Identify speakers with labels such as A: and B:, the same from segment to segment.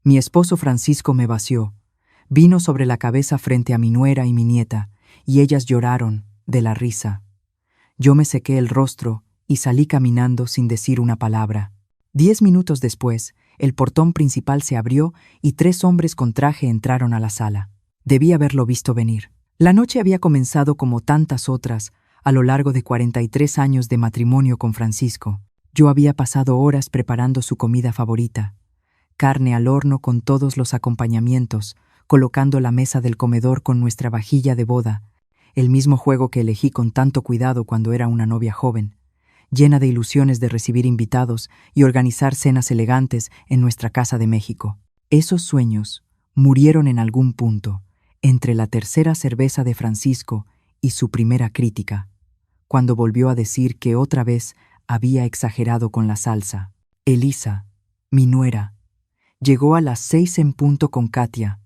A: Mi esposo Francisco me vació. Vino sobre la cabeza frente a mi nuera y mi nieta, y ellas lloraron de la risa. Yo me sequé el rostro y salí caminando sin decir una palabra. 10 minutos después, el portón principal se abrió y 3 hombres con traje entraron a la sala. Debí haberlo visto venir. La noche había comenzado como tantas otras a lo largo de 43 años de matrimonio con Francisco. Yo había pasado horas preparando su comida favorita, carne al horno con todos los acompañamientos, colocando la mesa del comedor con nuestra vajilla de boda, el mismo juego que elegí con tanto cuidado cuando era una novia joven, llena de ilusiones de recibir invitados y organizar cenas elegantes en nuestra casa de México. Esos sueños murieron en algún punto, entre la tercera cerveza de Francisco y su primera crítica, cuando volvió a decir que otra vez había exagerado con la salsa. Elisa, mi nuera, llegó a las 6 en punto con Katia,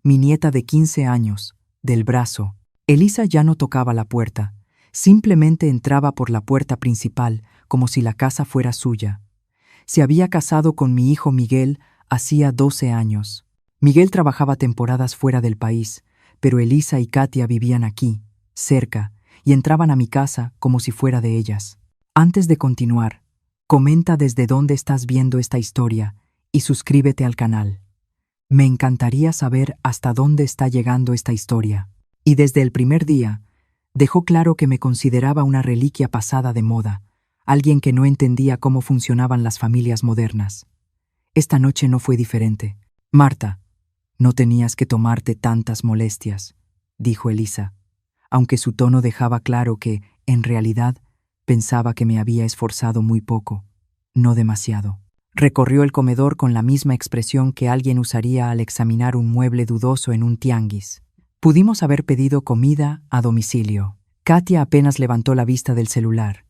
A: mi nieta de 15 años, del brazo. Elisa ya no tocaba la puerta, simplemente entraba por la puerta principal como si la casa fuera suya. Se había casado con mi hijo Miguel hacía 12 años. Miguel trabajaba temporadas fuera del país, pero Elisa y Katia vivían aquí, cerca, y entraban a mi casa como si fuera de ellas. Antes de continuar, comenta desde dónde estás viendo esta historia y suscríbete al canal. Me encantaría saber hasta dónde está llegando esta historia. Y desde el primer día, dejó claro que me consideraba una reliquia pasada de moda, alguien que no entendía cómo funcionaban las familias modernas. Esta noche no fue diferente. Marta, no tenías que tomarte tantas molestias, dijo Elisa, aunque su tono dejaba claro que, en realidad, pensaba que me había esforzado muy poco, no demasiado. Recorrió el comedor con la misma expresión que alguien usaría al examinar un mueble dudoso en un tianguis. Pudimos haber pedido comida a domicilio. Katia apenas levantó la vista del celular.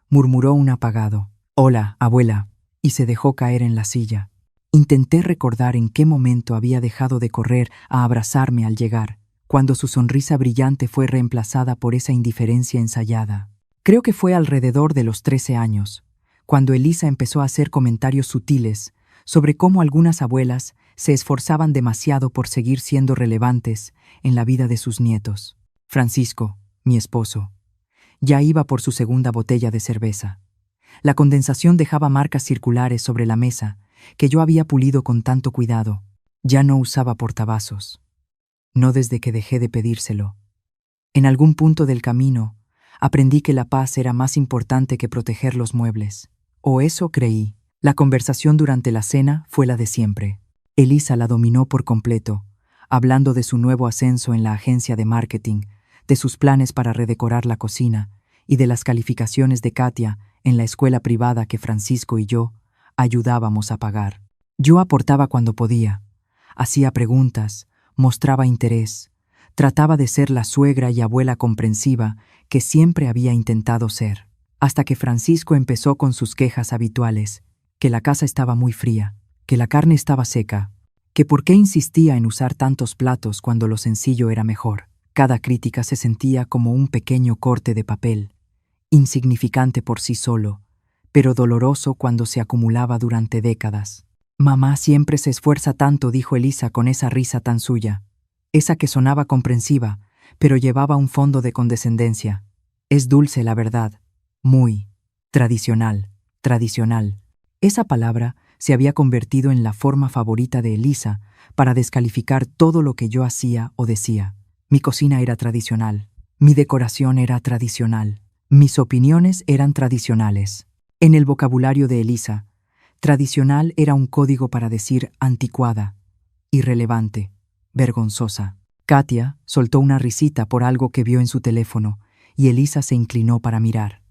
A: Murmuró un apagado «Hola, abuela», y se dejó caer en la silla. Intenté recordar en qué momento había dejado de correr a abrazarme al llegar, cuando su sonrisa brillante fue reemplazada por esa indiferencia ensayada. Creo que fue alrededor de los 13 años, cuando Elisa empezó a hacer comentarios sutiles sobre cómo algunas abuelas se esforzaban demasiado por seguir siendo relevantes en la vida de sus nietos. Francisco, mi esposo, ya iba por su segunda botella de cerveza. La condensación dejaba marcas circulares sobre la mesa que yo había pulido con tanto cuidado. Ya no usaba portavasos. No desde que dejé de pedírselo. En algún punto del camino, aprendí que la paz era más importante que proteger los muebles. O eso creí. La conversación durante la cena fue la de siempre. Elisa la dominó por completo, hablando de su nuevo ascenso en la agencia de marketing, de sus planes para redecorar la cocina y de las calificaciones de Katia en la escuela privada que Francisco y yo ayudábamos a pagar. Yo aportaba cuando podía, hacía preguntas, mostraba interés, trataba de ser la suegra y abuela comprensiva que siempre había intentado ser, hasta que Francisco empezó con sus quejas habituales, que la casa estaba muy fría, que la carne estaba seca, que por qué insistía en usar tantos platos cuando lo sencillo era mejor. Cada crítica se sentía como un pequeño corte de papel, insignificante por sí solo, pero doloroso cuando se acumulaba durante décadas. Mamá siempre se esfuerza tanto, dijo Elisa con esa risa tan suya, esa que sonaba comprensiva, pero llevaba un fondo de condescendencia. Es dulce, la verdad, muy tradicional. Esa palabra se había convertido en la forma favorita de Elisa para descalificar todo lo que yo hacía o decía. Mi cocina era tradicional, mi decoración era tradicional, mis opiniones eran tradicionales. En el vocabulario de Elisa, tradicional era un código para decir anticuada, irrelevante, vergonzosa. Katia soltó una risita por algo que vio en su teléfono y Elisa se inclinó para mirar.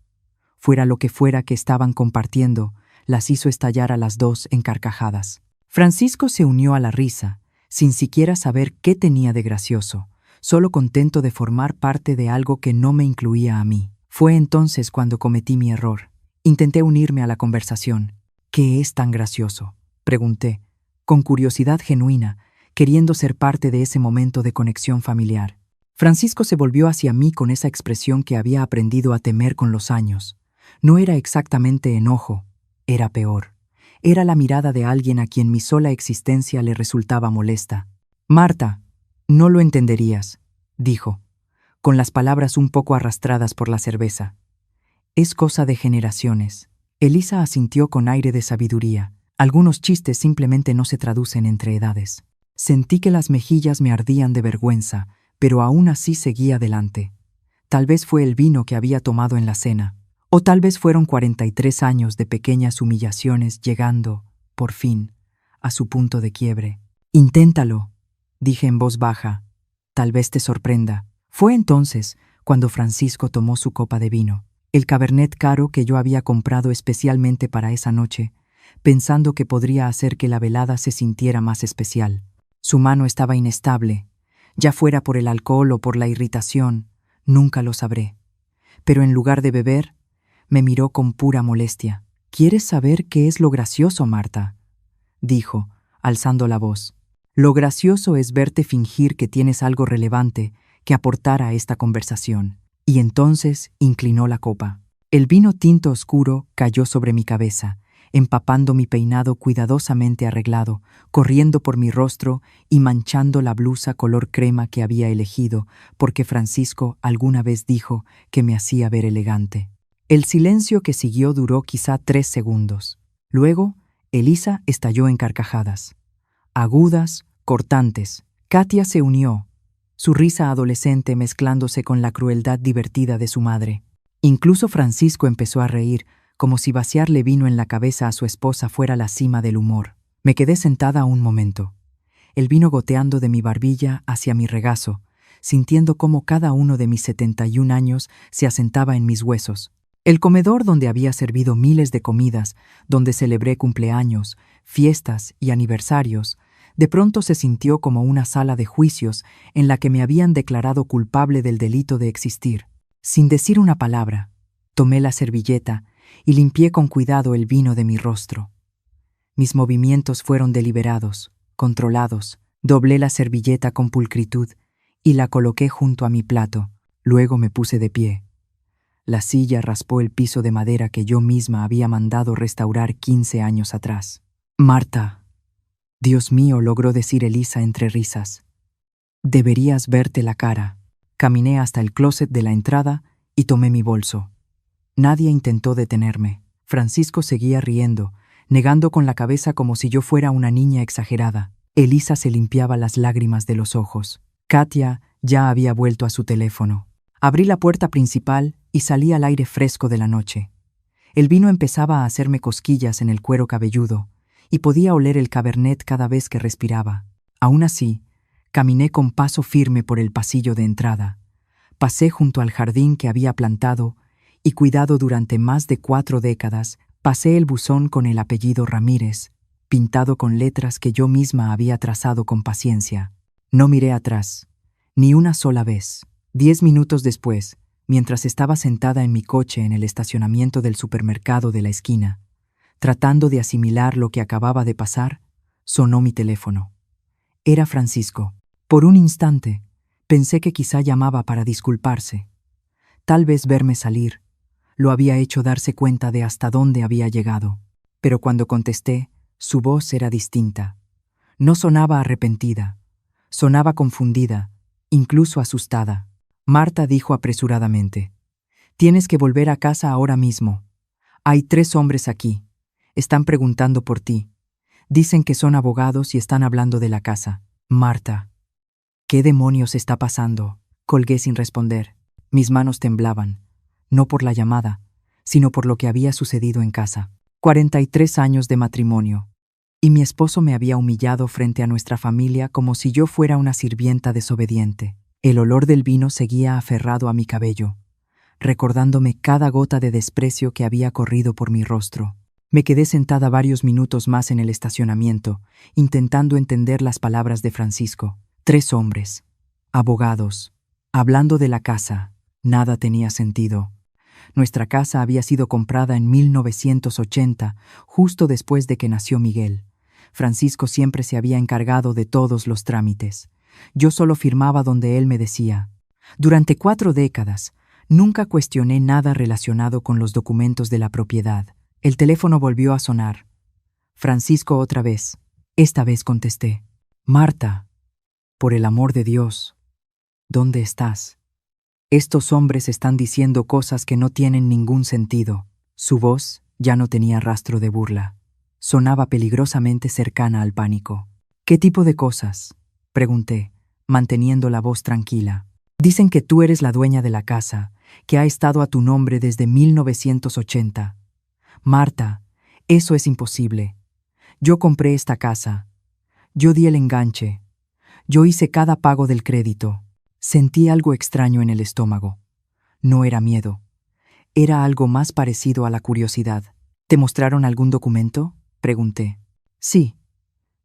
A: Fuera lo que fuera que estaban compartiendo, las hizo estallar a las dos en carcajadas. Francisco se unió a la risa, sin siquiera saber qué tenía de gracioso, solo contento de formar parte de algo que no me incluía a mí. Fue entonces cuando cometí mi error. Intenté unirme a la conversación. ¿Qué es tan gracioso?, pregunté, con curiosidad genuina, queriendo ser parte de ese momento de conexión familiar. Francisco se volvió hacia mí con esa expresión que había aprendido a temer con los años. No era exactamente enojo, era peor. Era la mirada de alguien a quien mi sola existencia le resultaba molesta. «Marta, no lo entenderías», dijo, con las palabras un poco arrastradas por la cerveza. «Es cosa de generaciones». Elisa asintió con aire de sabiduría. Algunos chistes simplemente no se traducen entre edades. Sentí que las mejillas me ardían de vergüenza, pero aún así seguí adelante. Tal vez fue el vino que había tomado en la cena, o tal vez fueron 43 años de pequeñas humillaciones llegando, por fin, a su punto de quiebre. «Inténtalo», dije en voz baja. «Tal vez te sorprenda». Fue entonces cuando Francisco tomó su copa de vino, el Cabernet caro que yo había comprado especialmente para esa noche, pensando que podría hacer que la velada se sintiera más especial. Su mano estaba inestable, ya fuera por el alcohol o por la irritación, nunca lo sabré. Pero en lugar de beber, me miró con pura molestia. «¿Quieres saber qué es lo gracioso, Marta?», dijo, alzando la voz. «Lo gracioso es verte fingir que tienes algo relevante que aportar a esta conversación». Y entonces inclinó la copa. El vino tinto oscuro cayó sobre mi cabeza, empapando mi peinado cuidadosamente arreglado, corriendo por mi rostro y manchando la blusa color crema que había elegido, porque Francisco alguna vez dijo que me hacía ver elegante. El silencio que siguió duró quizá 3 segundos. Luego, Elisa estalló en carcajadas. Agudas, cortantes. Katia se unió, su risa adolescente mezclándose con la crueldad divertida de su madre. Incluso Francisco empezó a reír, como si vaciarle vino en la cabeza a su esposa fuera la cima del humor. Me quedé sentada un momento, el vino goteando de mi barbilla hacia mi regazo, sintiendo cómo cada uno de mis 71 años se asentaba en mis huesos. El comedor donde había servido miles de comidas, donde celebré cumpleaños, fiestas y aniversarios, de pronto se sintió como una sala de juicios en la que me habían declarado culpable del delito de existir. Sin decir una palabra, tomé la servilleta y limpié con cuidado el vino de mi rostro. Mis movimientos fueron deliberados, controlados. Doblé la servilleta con pulcritud y la coloqué junto a mi plato. Luego me puse de pie. La silla raspó el piso de madera que yo misma había mandado restaurar 15 años atrás. «Marta», «Dios mío», logró decir Elisa entre risas. «Deberías verte la cara». Caminé hasta el closet de la entrada y tomé mi bolso. Nadie intentó detenerme. Francisco seguía riendo, negando con la cabeza como si yo fuera una niña exagerada. Elisa se limpiaba las lágrimas de los ojos. Katia ya había vuelto a su teléfono. Abrí la puerta principal y salí al aire fresco de la noche. El vino empezaba a hacerme cosquillas en el cuero cabelludo, y podía oler el Cabernet cada vez que respiraba. Aún así, caminé con paso firme por el pasillo de entrada. Pasé junto al jardín que había plantado y cuidado durante más de 4 décadas. Pasé el buzón con el apellido Ramírez, pintado con letras que yo misma había trazado con paciencia. No miré atrás, ni una sola vez. 10 minutos después, mientras estaba sentada en mi coche en el estacionamiento del supermercado de la esquina, tratando de asimilar lo que acababa de pasar, sonó mi teléfono. Era Francisco. Por un instante, pensé que quizá llamaba para disculparse. Tal vez verme salir lo había hecho darse cuenta de hasta dónde había llegado. Pero cuando contesté, su voz era distinta. No sonaba arrepentida, sonaba confundida, incluso asustada. «Marta», dijo apresuradamente, «tienes que volver a casa ahora mismo. Hay 3 hombres aquí. Están preguntando por ti. Dicen que son abogados y están hablando de la casa». «Marta, ¿qué demonios está pasando?», colgué sin responder. Mis manos temblaban, no por la llamada, sino por lo que había sucedido en casa. 43 años de matrimonio, y mi esposo me había humillado frente a nuestra familia como si yo fuera una sirvienta desobediente. El olor del vino seguía aferrado a mi cabello, recordándome cada gota de desprecio que había corrido por mi rostro. Me quedé sentada varios minutos más en el estacionamiento, intentando entender las palabras de Francisco. 3 hombres, abogados, hablando de la casa. Nada tenía sentido. Nuestra casa había sido comprada en 1980, justo después de que nació Miguel. Francisco siempre se había encargado de todos los trámites. Yo solo firmaba donde él me decía. Durante 4 décadas, nunca cuestioné nada relacionado con los documentos de la propiedad. El teléfono volvió a sonar. Francisco otra vez. Esta vez contesté. Marta, por el amor de Dios, ¿dónde estás? Estos hombres están diciendo cosas que no tienen ningún sentido. Su voz ya no tenía rastro de burla. Sonaba peligrosamente cercana al pánico. ¿Qué tipo de cosas?, pregunté, manteniendo la voz tranquila. Dicen que tú eres la dueña de la casa, que ha estado a tu nombre desde 1980. Marta, eso es imposible. Yo compré esta casa. Yo di el enganche. Yo hice cada pago del crédito. Sentí algo extraño en el estómago. No era miedo. Era algo más parecido a la curiosidad. ¿Te mostraron algún documento?, pregunté. Sí.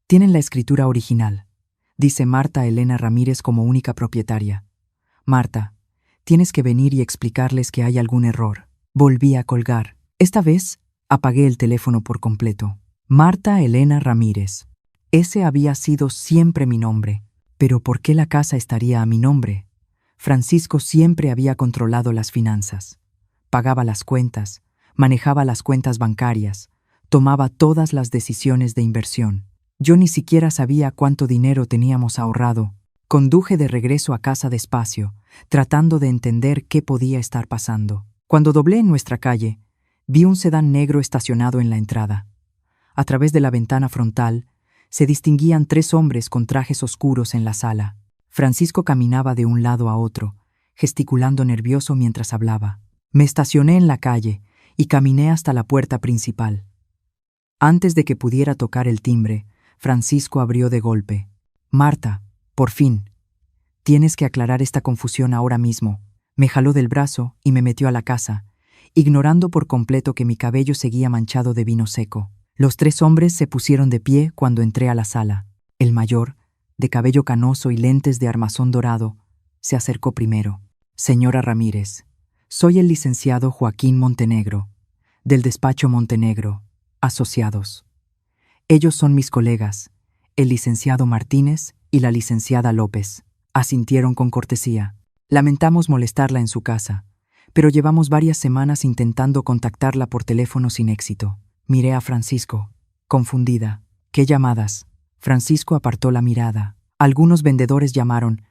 A: Tienen la escritura original. Dice Marta Elena Ramírez como única propietaria. Marta, tienes que venir y explicarles que hay algún error. Volví a colgar. Esta vez apagué el teléfono por completo. Marta Elena Ramírez. Ese había sido siempre mi nombre. Pero ¿por qué la casa estaría a mi nombre? Francisco siempre había controlado las finanzas. Pagaba las cuentas, manejaba las cuentas bancarias, tomaba todas las decisiones de inversión. Yo ni siquiera sabía cuánto dinero teníamos ahorrado. Conduje de regreso a casa despacio, tratando de entender qué podía estar pasando. Cuando doblé en nuestra calle, vi un sedán negro estacionado en la entrada. A través de la ventana frontal, se distinguían 3 hombres con trajes oscuros en la sala. Francisco caminaba de un lado a otro, gesticulando nervioso mientras hablaba. Me estacioné en la calle y caminé hasta la puerta principal. Antes de que pudiera tocar el timbre, Francisco abrió de golpe. Marta, por fin. Tienes que aclarar esta confusión ahora mismo. Me jaló del brazo y me metió a la casa, ignorando por completo que mi cabello seguía manchado de vino seco. Los 3 hombres se pusieron de pie cuando entré a la sala. El mayor, de cabello canoso y lentes de armazón dorado, se acercó primero. Señora Ramírez, soy el licenciado Joaquín Montenegro, del despacho Montenegro, Asociados. Ellos son mis colegas, el licenciado Martínez y la licenciada López. Asintieron con cortesía. Lamentamos molestarla en su casa, pero llevamos varias semanas intentando contactarla por teléfono sin éxito. Miré a Francisco, confundida. ¿Qué llamadas? Francisco apartó la mirada. Algunos vendedores llamaron.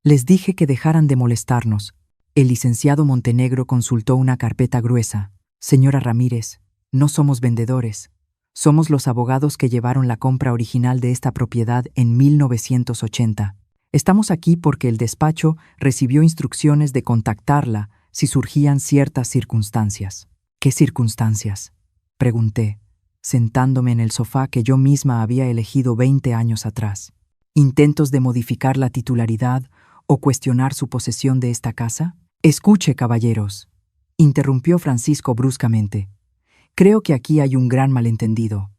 A: Les dije que dejaran de molestarnos. El licenciado Montenegro consultó una carpeta gruesa. Señora Ramírez, no somos vendedores. Somos los abogados que llevaron la compra original de esta propiedad en 1980. Estamos aquí porque el despacho recibió instrucciones de contactarla si surgían ciertas circunstancias. ¿Qué circunstancias?, pregunté, sentándome en el sofá que yo misma había elegido 20 años atrás. ¿Intentos de modificar la titularidad o cuestionar su posesión de esta casa? Escuche, caballeros, interrumpió Francisco bruscamente. Creo que aquí hay un gran malentendido.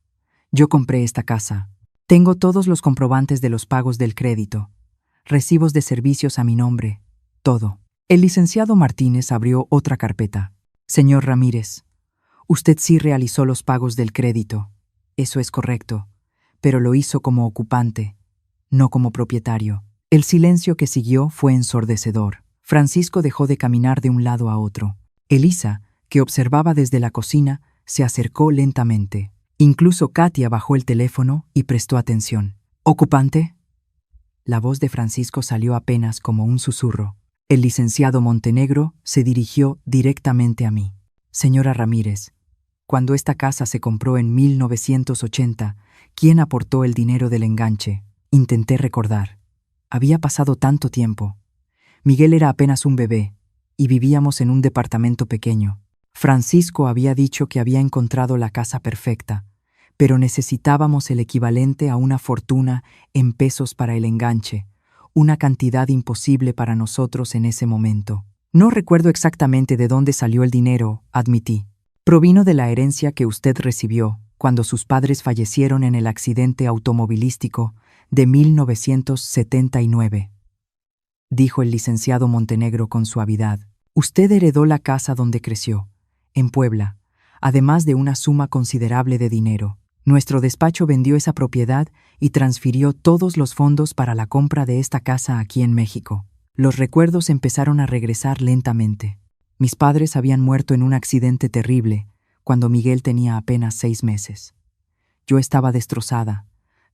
A: Yo compré esta casa. Tengo todos los comprobantes de los pagos del crédito, recibos de servicios a mi nombre, todo. El licenciado Martínez abrió otra carpeta. Señor Ramírez, usted sí realizó los pagos del crédito. Eso es correcto, pero lo hizo como ocupante, no como propietario. El silencio que siguió fue ensordecedor. Francisco dejó de caminar de un lado a otro. Elisa, que observaba desde la cocina, se acercó lentamente. Incluso Katia bajó el teléfono y prestó atención. ¿Ocupante? La voz de Francisco salió apenas como un susurro. El licenciado Montenegro se dirigió directamente a mí. Señora Ramírez, cuando esta casa se compró en 1980, ¿quién aportó el dinero del enganche? Intenté recordar. Había pasado tanto tiempo. Miguel era apenas un bebé, y vivíamos en un departamento pequeño. Francisco había dicho que había encontrado la casa perfecta, pero necesitábamos el equivalente a una fortuna en pesos para el enganche, una cantidad imposible para nosotros en ese momento. No recuerdo exactamente de dónde salió el dinero, admití. Provino de la herencia que usted recibió cuando sus padres fallecieron en el accidente automovilístico de 1979. Dijo el licenciado Montenegro con suavidad. Usted heredó la casa donde creció, en Puebla, además de una suma considerable de dinero. Nuestro despacho vendió esa propiedad y transfirió todos los fondos para la compra de esta casa aquí en México. Los recuerdos empezaron a regresar lentamente. Mis padres habían muerto en un accidente terrible cuando Miguel tenía apenas 6 meses. Yo estaba destrozada,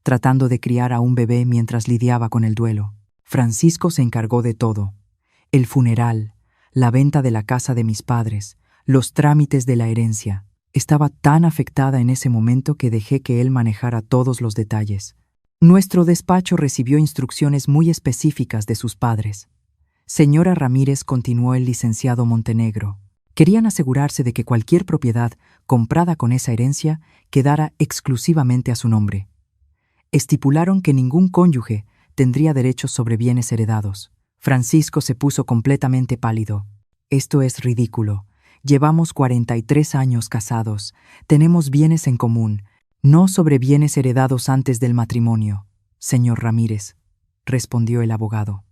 A: tratando de criar a un bebé mientras lidiaba con el duelo. Francisco se encargó de todo: el funeral, la venta de la casa de mis padres, los trámites de la herencia. Estaba tan afectada en ese momento que dejé que él manejara todos los detalles. Nuestro despacho recibió instrucciones muy específicas de sus padres. Señora Ramírez, continuó el licenciado Montenegro, querían asegurarse de que cualquier propiedad comprada con esa herencia quedara exclusivamente a su nombre. Estipularon que ningún cónyuge tendría derechos sobre bienes heredados. Francisco se puso completamente pálido. Esto es ridículo. Llevamos 43 años casados. Tenemos bienes en común, no sobre bienes heredados antes del matrimonio, señor Ramírez, respondió el abogado.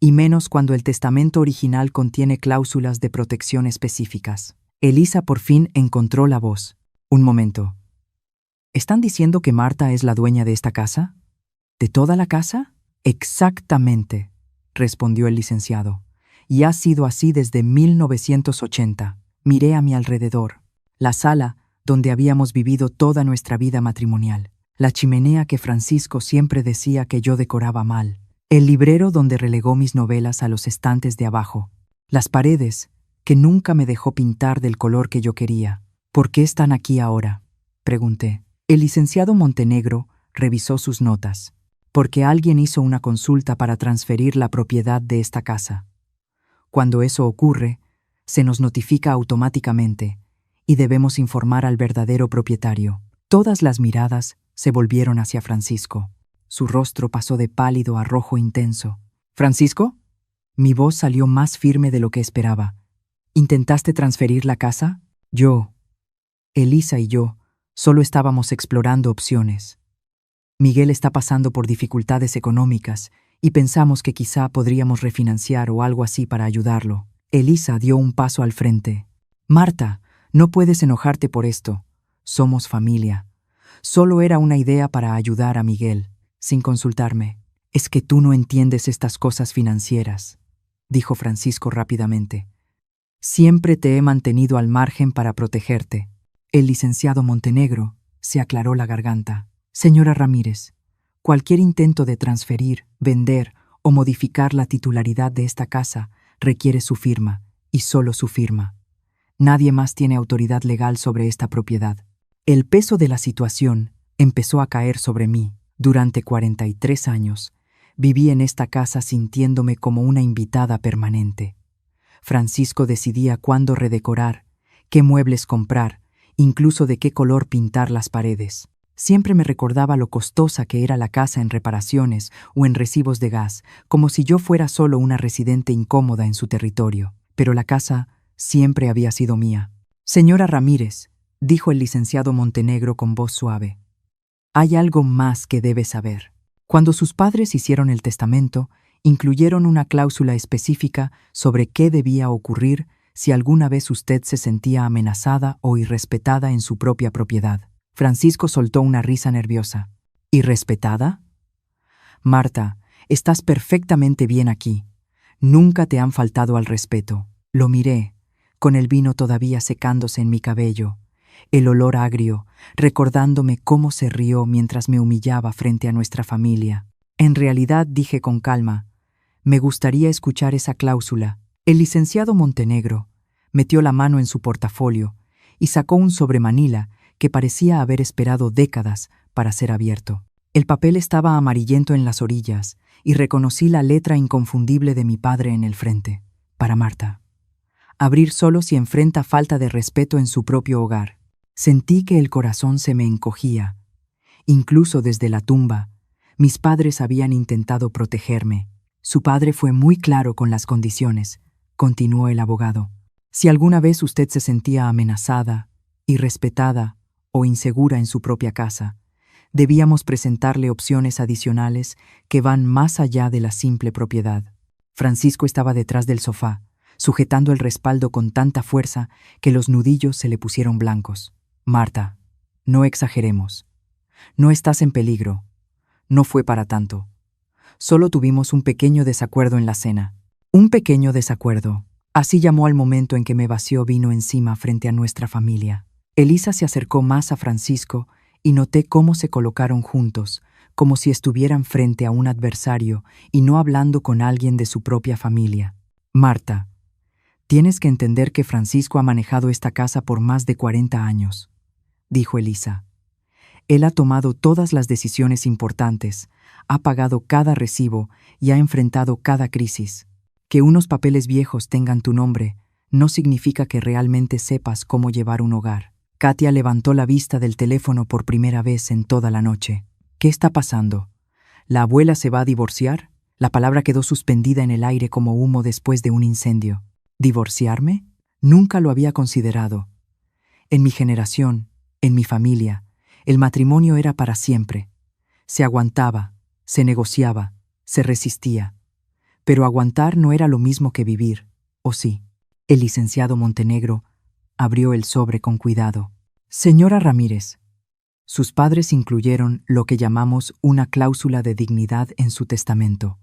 A: Y menos cuando el testamento original contiene cláusulas de protección específicas. Elisa por fin encontró la voz. Un momento. ¿Están diciendo que Marta es la dueña de esta casa? ¿De toda la casa? Exactamente, respondió el licenciado. Y ha sido así desde 1980. Miré a mi alrededor. La sala donde habíamos vivido toda nuestra vida matrimonial. La chimenea que Francisco siempre decía que yo decoraba mal. El librero donde relegó mis novelas a los estantes de abajo. Las paredes que nunca me dejó pintar del color que yo quería. ¿Por qué están aquí ahora?, pregunté. El licenciado Montenegro revisó sus notas. Porque alguien hizo una consulta para transferir la propiedad de esta casa. Cuando eso ocurre, se nos notifica automáticamente y debemos informar al verdadero propietario. Todas las miradas se volvieron hacia Francisco. Su rostro pasó de pálido a rojo intenso. ¿Francisco? Mi voz salió más firme de lo que esperaba. ¿Intentaste transferir la casa? Elisa y yo, solo estábamos explorando opciones. Miguel está pasando por dificultades económicas y pensamos que quizá podríamos refinanciar o algo así para ayudarlo. Elisa dio un paso al frente. Marta, no puedes enojarte por esto. Somos familia. Solo era una idea para ayudar a Miguel, sin consultarme. Es que tú no entiendes estas cosas financieras, dijo Francisco rápidamente. Siempre te he mantenido al margen para protegerte. El licenciado Montenegro se aclaró la garganta. Señora Ramírez, cualquier intento de transferir, vender o modificar la titularidad de esta casa requiere su firma, y solo su firma. Nadie más tiene autoridad legal sobre esta propiedad. El peso de la situación empezó a caer sobre mí. Durante 43 años, viví en esta casa sintiéndome como una invitada permanente. Francisco decidía cuándo redecorar, qué muebles comprar, incluso de qué color pintar las paredes. Siempre me recordaba lo costosa que era la casa en reparaciones o en recibos de gas, como si yo fuera solo una residente incómoda en su territorio. Pero la casa siempre había sido mía. Señora Ramírez, dijo el licenciado Montenegro con voz suave, hay algo más que debe saber. Cuando sus padres hicieron el testamento, incluyeron una cláusula específica sobre qué debía ocurrir si alguna vez usted se sentía amenazada o irrespetada en su propia propiedad. Francisco soltó una risa nerviosa. ¿Irrespetada? Marta, estás perfectamente bien aquí. Nunca te han faltado al respeto. Lo miré, con el vino todavía secándose en mi cabello, el olor agrio, recordándome cómo se rió mientras me humillaba frente a nuestra familia. En realidad, dije con calma, me gustaría escuchar esa cláusula. El licenciado Montenegro metió la mano en su portafolio y sacó un sobremanila que parecía haber esperado décadas para ser abierto. El papel estaba amarillento en las orillas y reconocí la letra inconfundible de mi padre en el frente. Para Marta. Abrir solo si enfrenta falta de respeto en su propio hogar. Sentí que el corazón se me encogía. Incluso desde la tumba, mis padres habían intentado protegerme. Su padre fue muy claro con las condiciones, continuó el abogado. Si alguna vez usted se sentía amenazada, irrespetada o insegura en su propia casa, debíamos presentarle opciones adicionales que van más allá de la simple propiedad. Francisco estaba detrás del sofá, sujetando el respaldo con tanta fuerza que los nudillos se le pusieron blancos. Marta, no exageremos. No estás en peligro. No fue para tanto. Solo tuvimos un pequeño desacuerdo en la cena. Un pequeño desacuerdo. Así llamó al momento en que me vació vino encima frente a nuestra familia. Elisa se acercó más a Francisco y noté cómo se colocaron juntos, como si estuvieran frente a un adversario y no hablando con alguien de su propia familia. Marta, tienes que entender que Francisco ha manejado esta casa por más de 40 años, dijo Elisa. Él ha tomado todas las decisiones importantes, ha pagado cada recibo y ha enfrentado cada crisis. Que unos papeles viejos tengan tu nombre no significa que realmente sepas cómo llevar un hogar. Katia levantó la vista del teléfono por primera vez en toda la noche. ¿Qué está pasando? ¿La abuela se va a divorciar? La palabra quedó suspendida en el aire como humo después de un incendio. ¿Divorciarme? Nunca lo había considerado. En mi generación, en mi familia, el matrimonio era para siempre. Se aguantaba, se negociaba, se resistía. Pero aguantar no era lo mismo que vivir, ¿o sí? El licenciado Montenegro abrió el sobre con cuidado. Señora Ramírez, sus padres incluyeron lo que llamamos una cláusula de dignidad en su testamento.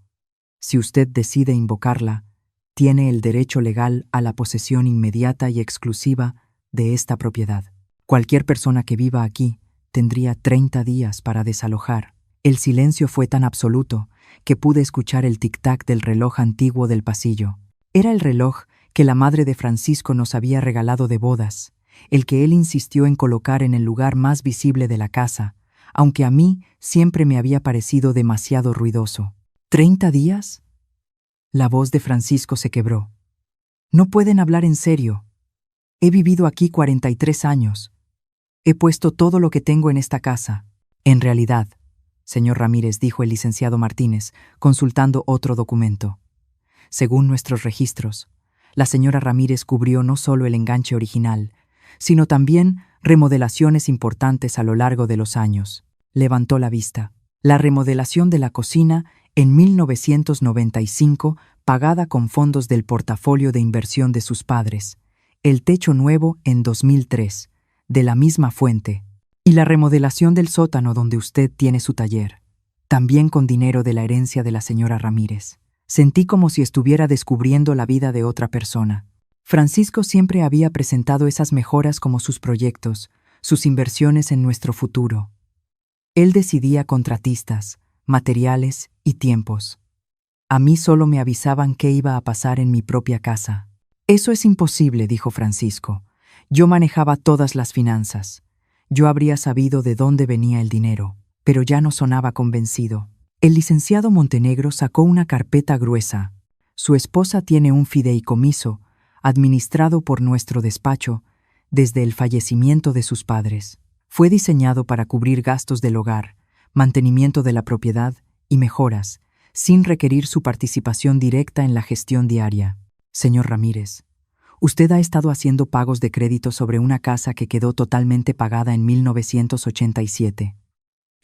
A: Si usted decide invocarla, tiene el derecho legal a la posesión inmediata y exclusiva de esta propiedad. Cualquier persona que viva aquí tendría 30 días para desalojar. El silencio fue tan absoluto que pude escuchar el tic-tac del reloj antiguo del pasillo. Era el reloj que la madre de Francisco nos había regalado de bodas, el que él insistió en colocar en el lugar más visible de la casa, aunque a mí siempre me había parecido demasiado ruidoso. ¿30 días? La voz de Francisco se quebró. No pueden hablar en serio. He vivido aquí 43 años. He puesto todo lo que tengo en esta casa. En realidad, señor Ramírez, dijo el licenciado Martínez, consultando otro documento. Según nuestros registros, la señora Ramírez cubrió no solo el enganche original, sino también remodelaciones importantes a lo largo de los años. Levantó la vista. La remodelación de la cocina en 1995, pagada con fondos del portafolio de inversión de sus padres. El techo nuevo en 2003, de la misma fuente. Y la remodelación del sótano donde usted tiene su taller, también con dinero de la herencia de la señora Ramírez. Sentí como si estuviera descubriendo la vida de otra persona. Francisco siempre había presentado esas mejoras como sus proyectos, sus inversiones en nuestro futuro. Él decidía contratistas, materiales y tiempos. A mí solo me avisaban qué iba a pasar en mi propia casa. Eso es imposible, dijo Francisco. Yo manejaba todas las finanzas. Yo habría sabido de dónde venía el dinero, pero ya no sonaba convencido. El licenciado Montenegro sacó una carpeta gruesa. Su esposa tiene un fideicomiso, administrado por nuestro despacho, desde el fallecimiento de sus padres. Fue diseñado para cubrir gastos del hogar, mantenimiento de la propiedad y mejoras, sin requerir su participación directa en la gestión diaria. Señor Ramírez, usted ha estado haciendo pagos de crédito sobre una casa que quedó totalmente pagada en 1987.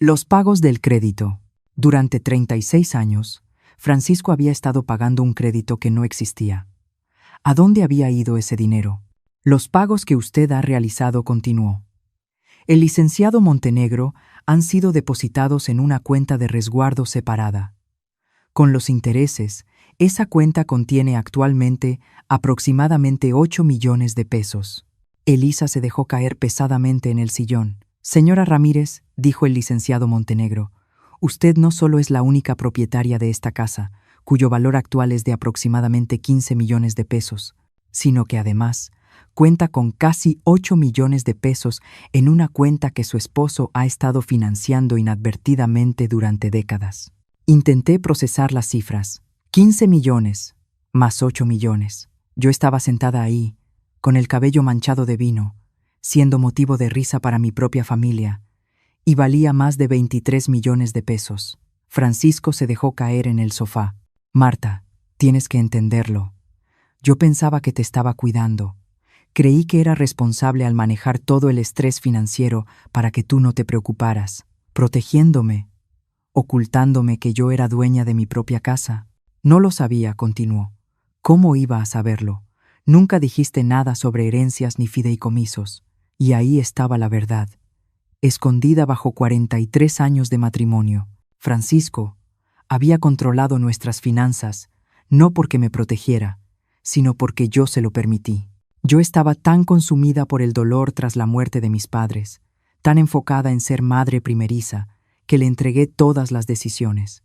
A: Los pagos del crédito. Durante 36 años, Francisco había estado pagando un crédito que no existía. ¿A dónde había ido ese dinero? Los pagos que usted ha realizado, continuó. El licenciado Montenegro han sido depositados en una cuenta de resguardo separada. Con los intereses, esa cuenta contiene actualmente aproximadamente 8 millones de pesos. Elisa se dejó caer pesadamente en el sillón. Señora Ramírez, dijo el licenciado Montenegro, usted no solo es la única propietaria de esta casa, cuyo valor actual es de aproximadamente 15 millones de pesos, sino que además cuenta con casi 8 millones de pesos en una cuenta que su esposo ha estado financiando inadvertidamente durante décadas. Intenté procesar las cifras. 15 millones, más 8 millones. Yo estaba sentada ahí, con el cabello manchado de vino, siendo motivo de risa para mi propia familia, y valía más de 23 millones de pesos. Francisco se dejó caer en el sofá. Marta, tienes que entenderlo. Yo pensaba que te estaba cuidando. Creí que era responsable al manejar todo el estrés financiero para que tú no te preocuparas, protegiéndome, ocultándome que yo era dueña de mi propia casa. No lo sabía, continuó. ¿Cómo iba a saberlo? Nunca dijiste nada sobre herencias ni fideicomisos. Y ahí estaba la verdad, escondida bajo 43 años de matrimonio. Francisco había controlado nuestras finanzas, no porque me protegiera, sino porque yo se lo permití. Yo estaba tan consumida por el dolor tras la muerte de mis padres, tan enfocada en ser madre primeriza, que le entregué todas las decisiones.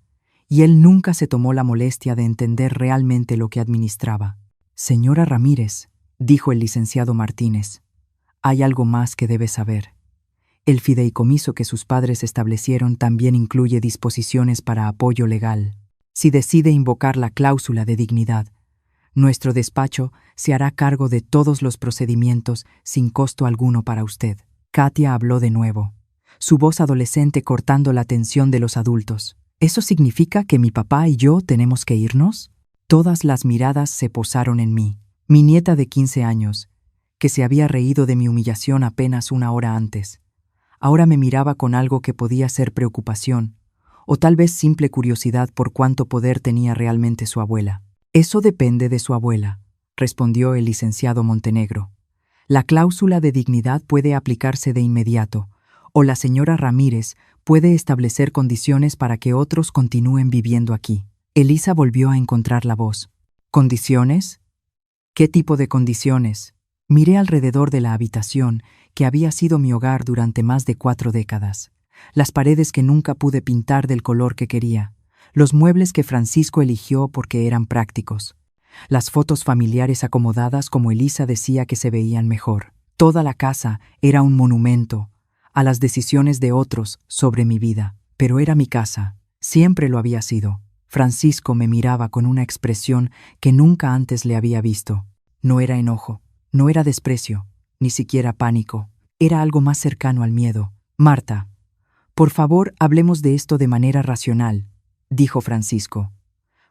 A: Y él nunca se tomó la molestia de entender realmente lo que administraba. Señora Ramírez, dijo el licenciado Martínez, hay algo más que debe saber. El fideicomiso que sus padres establecieron también incluye disposiciones para apoyo legal. Si decide invocar la cláusula de dignidad, nuestro despacho se hará cargo de todos los procedimientos sin costo alguno para usted. Katia habló de nuevo, su voz adolescente cortando la atención de los adultos. ¿Eso significa que mi papá y yo tenemos que irnos? Todas las miradas se posaron en mí. Mi nieta de 15 años, que se había reído de mi humillación apenas una hora antes, ahora me miraba con algo que podía ser preocupación, o tal vez simple curiosidad por cuánto poder tenía realmente su abuela. Eso depende de su abuela, respondió el licenciado Montenegro. La cláusula de dignidad puede aplicarse de inmediato, o la señora Ramírez puede establecer condiciones para que otros continúen viviendo aquí. Elisa volvió a encontrar la voz. ¿Condiciones? ¿Qué tipo de condiciones? Miré alrededor de la habitación, que había sido mi hogar durante más de 4 décadas. Las paredes que nunca pude pintar del color que quería. Los muebles que Francisco eligió porque eran prácticos. Las fotos familiares acomodadas como Elisa decía que se veían mejor. Toda la casa era un monumento a las decisiones de otros sobre mi vida. Pero era mi casa. Siempre lo había sido. Francisco me miraba con una expresión que nunca antes le había visto. No era enojo, no era desprecio, ni siquiera pánico. Era algo más cercano al miedo. Marta, por favor, hablemos de esto de manera racional, dijo Francisco.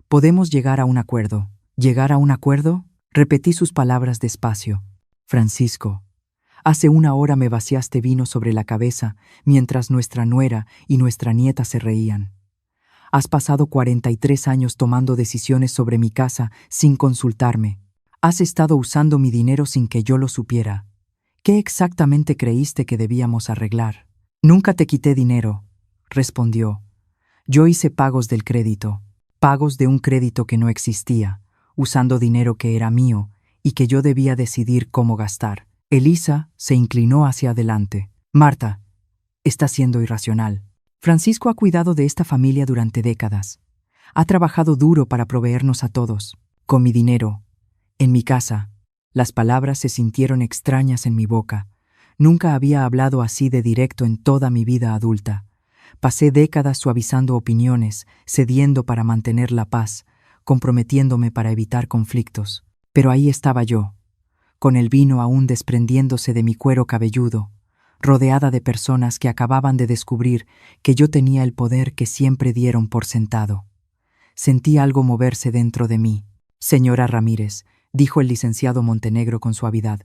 A: Podemos llegar a un acuerdo. ¿Llegar a un acuerdo? Repetí sus palabras despacio. Francisco, hace 1 hora me vaciaste vino sobre la cabeza mientras nuestra nuera y nuestra nieta se reían. Has pasado 43 años tomando decisiones sobre mi casa sin consultarme. Has estado usando mi dinero sin que yo lo supiera. ¿Qué exactamente creíste que debíamos arreglar? Nunca te quité dinero, respondió. Yo hice pagos del crédito, pagos de un crédito que no existía, usando dinero que era mío y que yo debía decidir cómo gastar. Elisa se inclinó hacia adelante. Marta, estás siendo irracional. Francisco ha cuidado de esta familia durante décadas. Ha trabajado duro para proveernos a todos, con mi dinero, en mi casa. Las palabras se sintieron extrañas en mi boca. Nunca había hablado así de directo en toda mi vida adulta. Pasé décadas suavizando opiniones, cediendo para mantener la paz, comprometiéndome para evitar conflictos. Pero ahí estaba yo, con el vino aún desprendiéndose de mi cuero cabelludo, rodeada de personas que acababan de descubrir que yo tenía el poder que siempre dieron por sentado. Sentí algo moverse dentro de mí. Señora Ramírez, dijo el licenciado Montenegro con suavidad,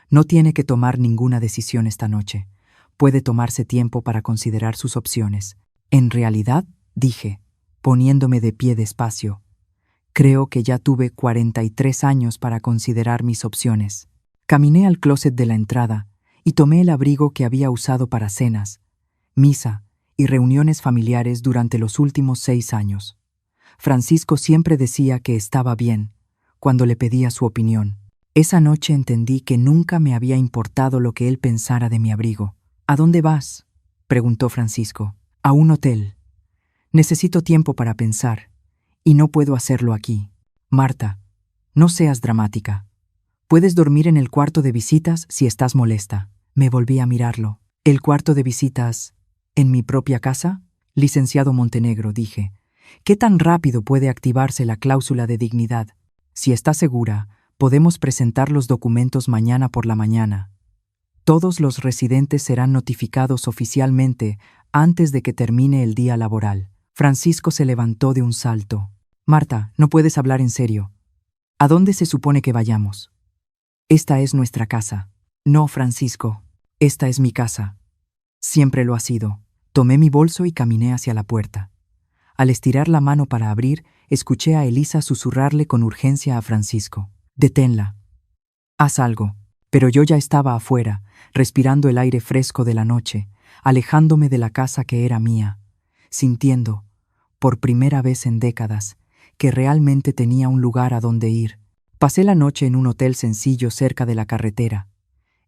A: no tiene que tomar ninguna decisión esta noche. Puede tomarse tiempo para considerar sus opciones. En realidad, dije, poniéndome de pie despacio, creo que ya tuve 43 años para considerar mis opciones. Caminé al closet de la entrada y tomé el abrigo que había usado para cenas, misa y reuniones familiares durante los últimos 6 años. Francisco siempre decía que estaba bien cuando le pedía su opinión. Esa noche entendí que nunca me había importado lo que él pensara de mi abrigo. ¿A dónde vas?, preguntó Francisco. A un hotel. Necesito tiempo para pensar, y no puedo hacerlo aquí. Marta, no seas dramática. Puedes dormir en el cuarto de visitas si estás molesta. Me volví a mirarlo. ¿El cuarto de visitas en mi propia casa? Licenciado Montenegro, dije. ¿Qué tan rápido puede activarse la cláusula de dignidad? Si está segura, podemos presentar los documentos mañana por la mañana. Todos los residentes serán notificados oficialmente antes de que termine el día laboral. Francisco se levantó de un salto. Marta, no puedes hablar en serio. ¿A dónde se supone que vayamos? Esta es nuestra casa. No, Francisco. Esta es mi casa. Siempre lo ha sido. Tomé mi bolso y caminé hacia la puerta. Al estirar la mano para abrir, escuché a Elisa susurrarle con urgencia a Francisco. Deténla. Haz algo. Pero yo ya estaba afuera, respirando el aire fresco de la noche, alejándome de la casa que era mía, sintiendo, por primera vez en décadas, que realmente tenía un lugar a donde ir. Pasé la noche en un hotel sencillo cerca de la carretera.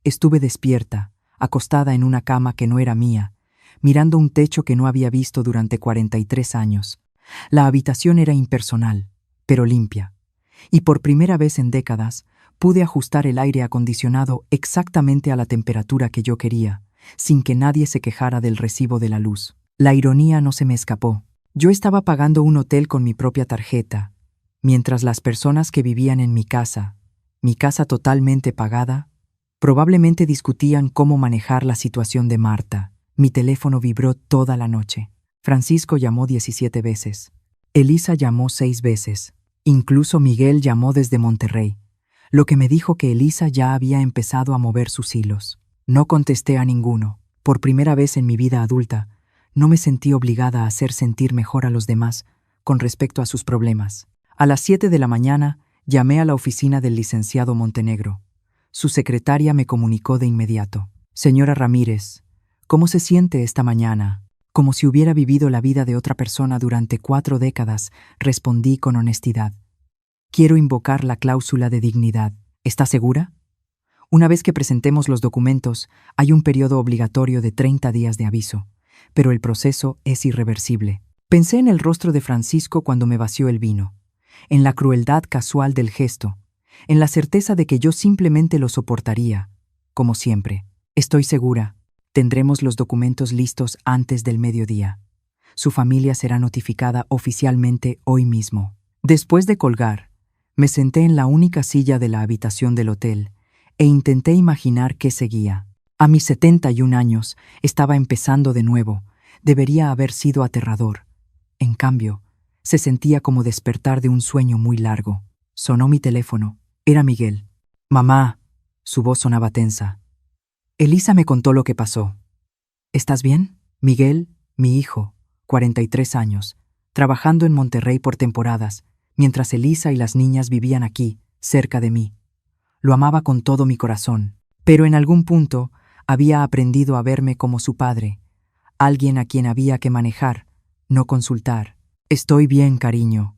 A: Estuve despierta, acostada en una cama que no era mía, mirando un techo que no había visto durante 43 años. La habitación era impersonal, pero limpia, y por primera vez en décadas pude ajustar el aire acondicionado exactamente a la temperatura que yo quería, sin que nadie se quejara del recibo de la luz. La ironía no se me escapó. Yo estaba pagando un hotel con mi propia tarjeta, mientras las personas que vivían en mi casa totalmente pagada, probablemente discutían cómo manejar la situación de Marta. Mi teléfono vibró toda la noche. Francisco llamó 17 veces. Elisa llamó 6 veces. Incluso Miguel llamó desde Monterrey, lo que me dijo que Elisa ya había empezado a mover sus hilos. No contesté a ninguno. Por primera vez en mi vida adulta, no me sentí obligada a hacer sentir mejor a los demás con respecto a sus problemas. A las 7 de la mañana, llamé a la oficina del licenciado Montenegro. Su secretaria me comunicó de inmediato. Señora Ramírez, ¿cómo se siente esta mañana? Como si hubiera vivido la vida de otra persona durante 4 décadas, respondí con honestidad. Quiero invocar la cláusula de dignidad. ¿Está segura? Una vez que presentemos los documentos, hay un periodo obligatorio de 30 días de aviso, pero el proceso es irreversible. Pensé en el rostro de Francisco cuando me vació el vino, en la crueldad casual del gesto, en la certeza de que yo simplemente lo soportaría, como siempre. Estoy segura, tendremos los documentos listos antes del mediodía. Su familia será notificada oficialmente hoy mismo. Después de colgar, me senté en la única silla de la habitación del hotel e intenté imaginar qué seguía. A mis 71 años estaba empezando de nuevo. Debería haber sido aterrador. En cambio, se sentía como despertar de un sueño muy largo. Sonó mi teléfono. Era Miguel. «Mamá», su voz sonaba tensa. Elisa me contó lo que pasó. «¿Estás bien?» Miguel, mi hijo, 43 años, trabajando en Monterrey por temporadas, mientras Elisa y las niñas vivían aquí, cerca de mí. Lo amaba con todo mi corazón, pero en algún punto había aprendido a verme como su padre, alguien a quien había que manejar, no consultar. «Estoy bien, cariño.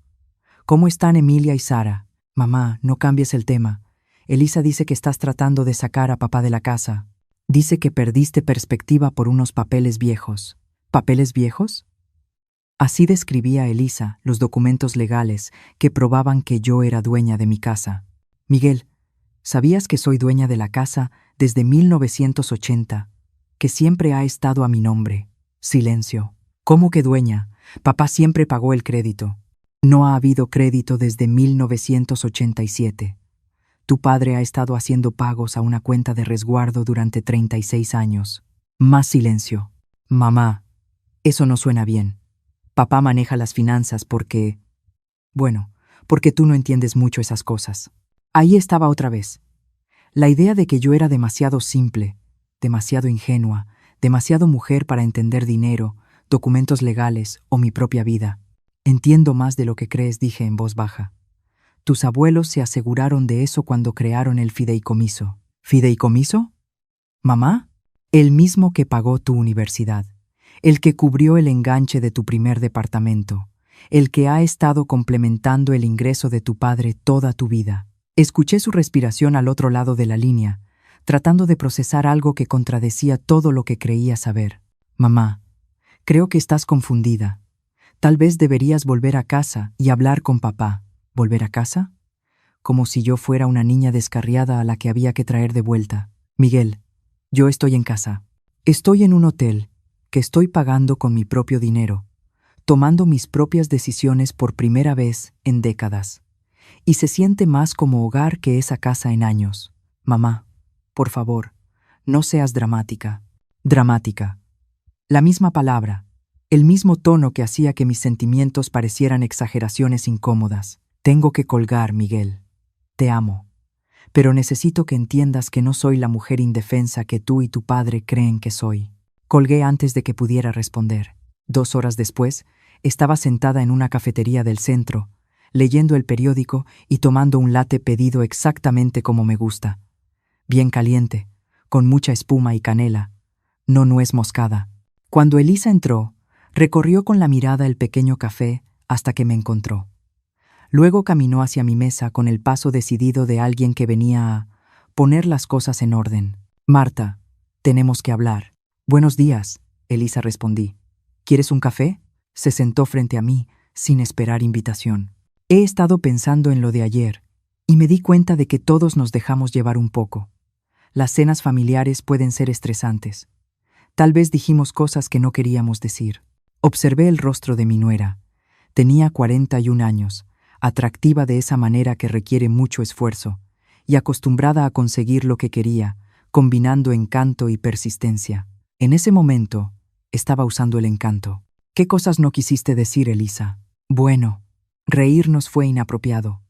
A: ¿Cómo están Emilia y Sara?» «Mamá, no cambies el tema. Elisa dice que estás tratando de sacar a papá de la casa. Dice que perdiste perspectiva por unos papeles viejos». ¿Papeles viejos? Así describía Elisa los documentos legales que probaban que yo era dueña de mi casa. «Miguel, ¿sabías que soy dueña de la casa desde 1980, que siempre ha estado a mi nombre?» Silencio. «¿Cómo que dueña? Papá siempre pagó el crédito». «No ha habido crédito desde 1987. Tu padre ha estado haciendo pagos a una cuenta de resguardo durante 36 años. Más silencio. «Mamá, eso no suena bien. Papá maneja las finanzas porque tú no entiendes mucho esas cosas». Ahí estaba otra vez. La idea de que yo era demasiado simple, demasiado ingenua, demasiado mujer para entender dinero, documentos legales o mi propia vida. «Entiendo más de lo que crees», dije en voz baja. «Tus abuelos se aseguraron de eso cuando crearon el fideicomiso». «¿Fideicomiso? Mamá?» «El mismo que pagó tu universidad, el que cubrió el enganche de tu primer departamento, el que ha estado complementando el ingreso de tu padre toda tu vida». Escuché su respiración al otro lado de la línea, tratando de procesar algo que contradecía todo lo que creía saber. «Mamá, creo que estás confundida. Tal vez deberías volver a casa y hablar con papá». ¿Volver a casa? Como si yo fuera una niña descarriada a la que había que traer de vuelta. «Miguel, yo estoy en casa. Estoy en un hotel que estoy pagando con mi propio dinero, tomando mis propias decisiones por primera vez en décadas. Y se siente más como hogar que esa casa en años. Mamá, por favor, no seas dramática». Dramática. La misma palabra, el mismo tono que hacía que mis sentimientos parecieran exageraciones incómodas. «Tengo que colgar, Miguel. Te amo. Pero necesito que entiendas que no soy la mujer indefensa que tú y tu padre creen que soy». Colgué antes de que pudiera responder. 2 horas después, estaba sentada en una cafetería del centro, leyendo el periódico y tomando un latte pedido exactamente como me gusta. Bien caliente, con mucha espuma y canela, no nuez moscada. Cuando Elisa entró, recorrió con la mirada el pequeño café hasta que me encontró. Luego caminó hacia mi mesa con el paso decidido de alguien que venía a poner las cosas en orden. «Marta, Tenemos que hablar. Buenos días, Elisa respondí. ¿Quieres un café? Se sentó frente a mí, sin esperar invitación. He estado pensando en lo de ayer, y me di cuenta de que todos nos dejamos llevar un poco. Las cenas familiares pueden ser estresantes. Tal vez dijimos cosas que no queríamos decir. Observé el rostro de mi nuera. Tenía 41 años, atractiva de esa manera que requiere mucho esfuerzo, y acostumbrada a conseguir lo que quería, combinando encanto y persistencia. En ese momento, estaba usando el encanto. ¿Qué cosas no quisiste decir, Elisa? Bueno, reírnos fue inapropiado.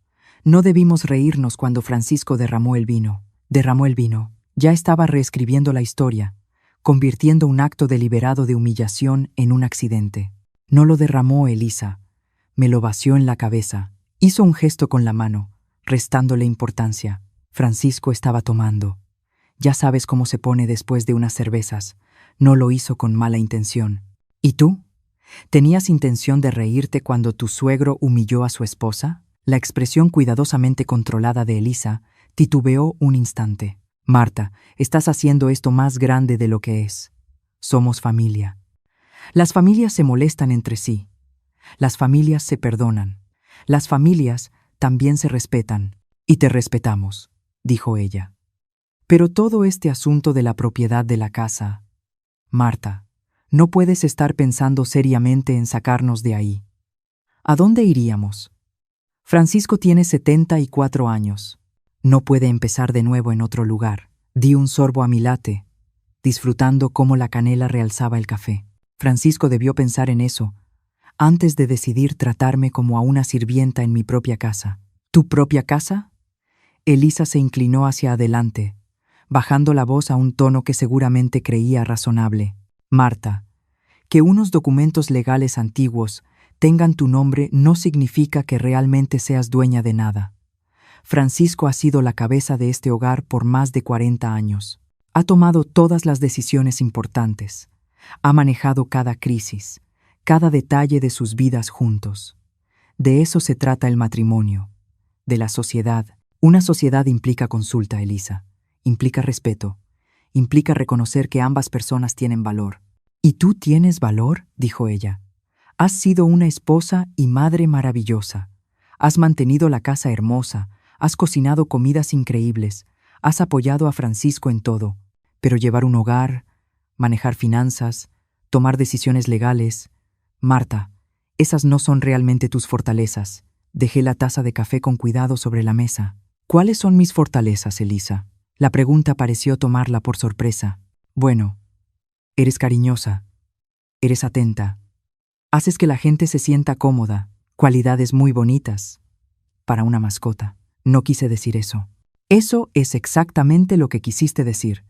A: No debimos reírnos cuando Francisco derramó el vino. Ya estaba reescribiendo la historia, convirtiendo un acto deliberado de humillación en un accidente. No lo derramó, Elisa. Me lo vació en la cabeza. Hizo un gesto con la mano, restándole importancia. Francisco estaba tomando. Ya sabes cómo se pone después de unas cervezas. No lo hizo con mala intención. ¿Y tú? ¿Tenías intención de reírte cuando tu suegro humilló a su esposa? La expresión cuidadosamente controlada de Elisa titubeó un instante. Marta, estás haciendo esto más grande de lo que es. Somos familia. Las familias se molestan entre sí. Las familias se perdonan. Las familias también se respetan. Y te respetamos, dijo ella. Pero todo este asunto de la propiedad de la casa... Marta, no puedes estar pensando seriamente en sacarnos de ahí. ¿A dónde iríamos? Francisco tiene 74 años. No puede empezar de nuevo en otro lugar. Di un sorbo a mi latte, disfrutando cómo la canela realzaba el café. Francisco debió pensar en eso, antes de decidir tratarme como a una sirvienta en mi propia casa. ¿Tu propia casa? Elisa se inclinó hacia adelante, bajando la voz a un tono que seguramente creía razonable. Marta, que unos documentos legales antiguos tengan tu nombre no significa que realmente seas dueña de nada. Francisco ha sido la cabeza de este hogar por más de 40 años. Ha tomado todas las decisiones importantes. Ha manejado cada crisis, cada detalle de sus vidas juntos. De eso se trata el matrimonio, de la sociedad. Una sociedad implica consulta, Elisa. Implica respeto. Implica reconocer que ambas personas tienen valor. ¿Y tú tienes valor?, dijo ella. Has sido una esposa y madre maravillosa. Has mantenido la casa hermosa, has cocinado comidas increíbles, has apoyado a Francisco en todo. Pero llevar un hogar, manejar finanzas, tomar decisiones legales... Marta, esas no son realmente tus fortalezas. Dejé la taza de café con cuidado sobre la mesa. ¿Cuáles son mis fortalezas, Elisa? La pregunta pareció tomarla por sorpresa. Bueno, eres cariñosa, eres atenta, haces que la gente se sienta cómoda, cualidades muy bonitas para una mascota. No quise decir eso. Eso es exactamente lo que quisiste decir.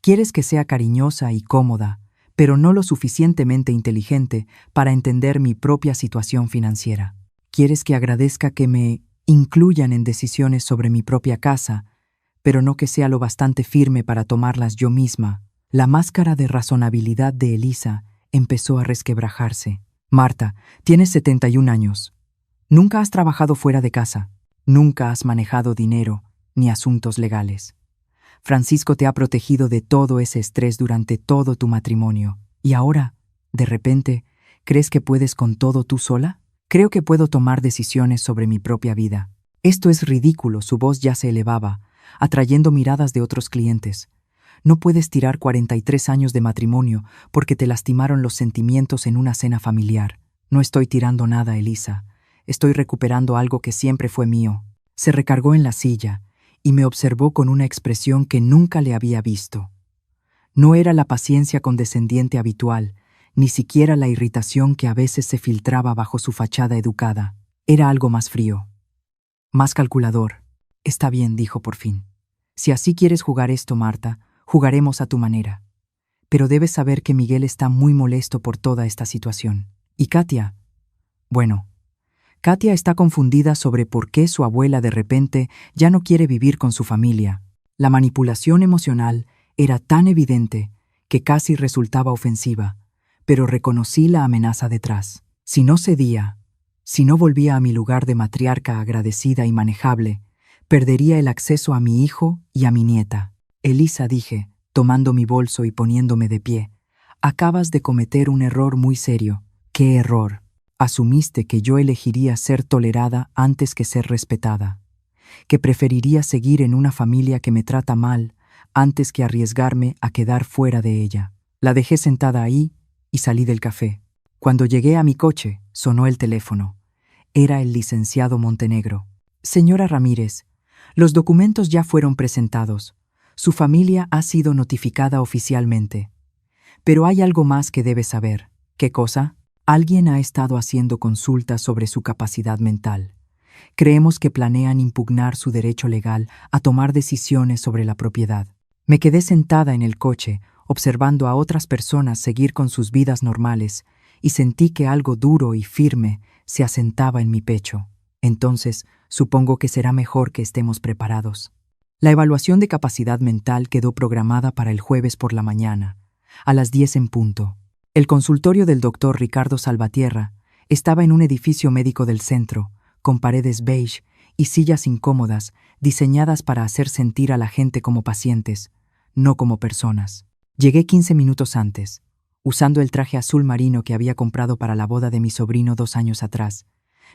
A: Quieres que sea cariñosa y cómoda, pero no lo suficientemente inteligente para entender mi propia situación financiera. Quieres que agradezca que me incluyan en decisiones sobre mi propia casa, pero no que sea lo bastante firme para tomarlas yo misma. La máscara de razonabilidad de Elisa empezó a resquebrajarse. Marta, tienes 71 años. Nunca has trabajado fuera de casa. Nunca has manejado dinero ni asuntos legales. Francisco te ha protegido de todo ese estrés durante todo tu matrimonio. Y ahora, de repente, ¿crees que puedes con todo tú sola? Creo que puedo tomar decisiones sobre mi propia vida. Esto es ridículo, su voz ya se elevaba, atrayendo miradas de otros clientes. No puedes tirar 43 años de matrimonio porque te lastimaron los sentimientos en una cena familiar. No estoy tirando nada, Elisa. Estoy recuperando algo que siempre fue mío. Se recargó en la silla y me observó con una expresión que nunca le había visto. No era la paciencia condescendiente habitual, ni siquiera la irritación que a veces se filtraba bajo su fachada educada. Era algo más frío, más calculador. Está bien, dijo por fin. Si así quieres jugar esto, Marta, jugaremos a tu manera. Pero debes saber que Miguel está muy molesto por toda esta situación. ¿Y Katia? Bueno, Katia está confundida sobre por qué su abuela de repente ya no quiere vivir con su familia. La manipulación emocional era tan evidente que casi resultaba ofensiva, pero reconocí la amenaza detrás. Si no cedía, si no volvía a mi lugar de matriarca agradecida y manejable, perdería el acceso a mi hijo y a mi nieta. Elisa, dije, tomando mi bolso y poniéndome de pie. Acabas de cometer un error muy serio. ¿Qué error? Asumiste que yo elegiría ser tolerada antes que ser respetada, que preferiría seguir en una familia que me trata mal antes que arriesgarme a quedar fuera de ella. La dejé sentada ahí y salí del café. Cuando llegué a mi coche, sonó el teléfono. Era el licenciado Montenegro. Señora Ramírez, los documentos ya fueron presentados. Su familia ha sido notificada oficialmente. Pero hay algo más que debe saber. ¿Qué cosa? Alguien ha estado haciendo consultas sobre su capacidad mental. Creemos que planean impugnar su derecho legal a tomar decisiones sobre la propiedad. Me quedé sentada en el coche, observando a otras personas seguir con sus vidas normales, y sentí que algo duro y firme se asentaba en mi pecho. Entonces, supongo que será mejor que estemos preparados. La evaluación de capacidad mental quedó programada para el jueves por la mañana, a las 10 en punto. El consultorio del doctor Ricardo Salvatierra estaba en un edificio médico del centro, con paredes beige y sillas incómodas diseñadas para hacer sentir a la gente como pacientes, no como personas. Llegué 15 minutos antes, usando el traje azul marino que había comprado para la boda de mi sobrino 2 años atrás,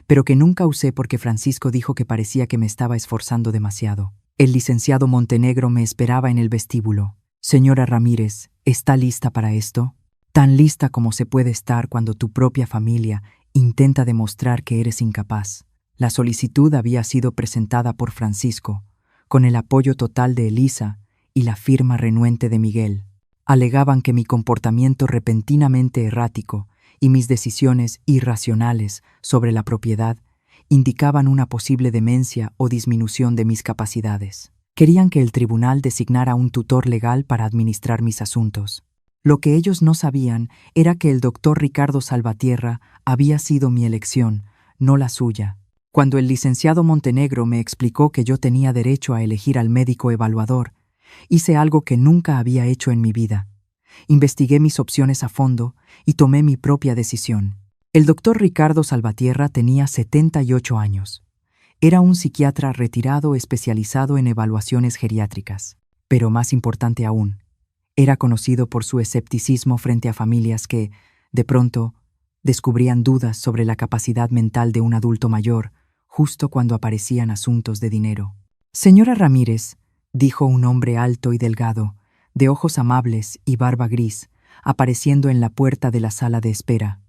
A: pero que nunca usé porque Francisco dijo que parecía que me estaba esforzando demasiado. El licenciado Montenegro me esperaba en el vestíbulo. Señora Ramírez, ¿está lista para esto? Tan lista como se puede estar cuando tu propia familia intenta demostrar que eres incapaz. La solicitud había sido presentada por Francisco, con el apoyo total de Elisa y la firma renuente de Miguel. Alegaban que mi comportamiento repentinamente errático y mis decisiones irracionales sobre la propiedad indicaban una posible demencia o disminución de mis capacidades. Querían que el tribunal designara un tutor legal para administrar mis asuntos. Lo que ellos no sabían era que el doctor Ricardo Salvatierra había sido mi elección, no la suya. Cuando el licenciado Montenegro me explicó que yo tenía derecho a elegir al médico evaluador, hice algo que nunca había hecho en mi vida. Investigué mis opciones a fondo y tomé mi propia decisión. El doctor Ricardo Salvatierra tenía 78 años. Era un psiquiatra retirado especializado en evaluaciones geriátricas. Pero más importante aún, era conocido por su escepticismo frente a familias que, de pronto, descubrían dudas sobre la capacidad mental de un adulto mayor, justo cuando aparecían asuntos de dinero. Señora Ramírez, dijo un hombre alto y delgado, de ojos amables y barba gris, apareciendo en la puerta de la sala de espera.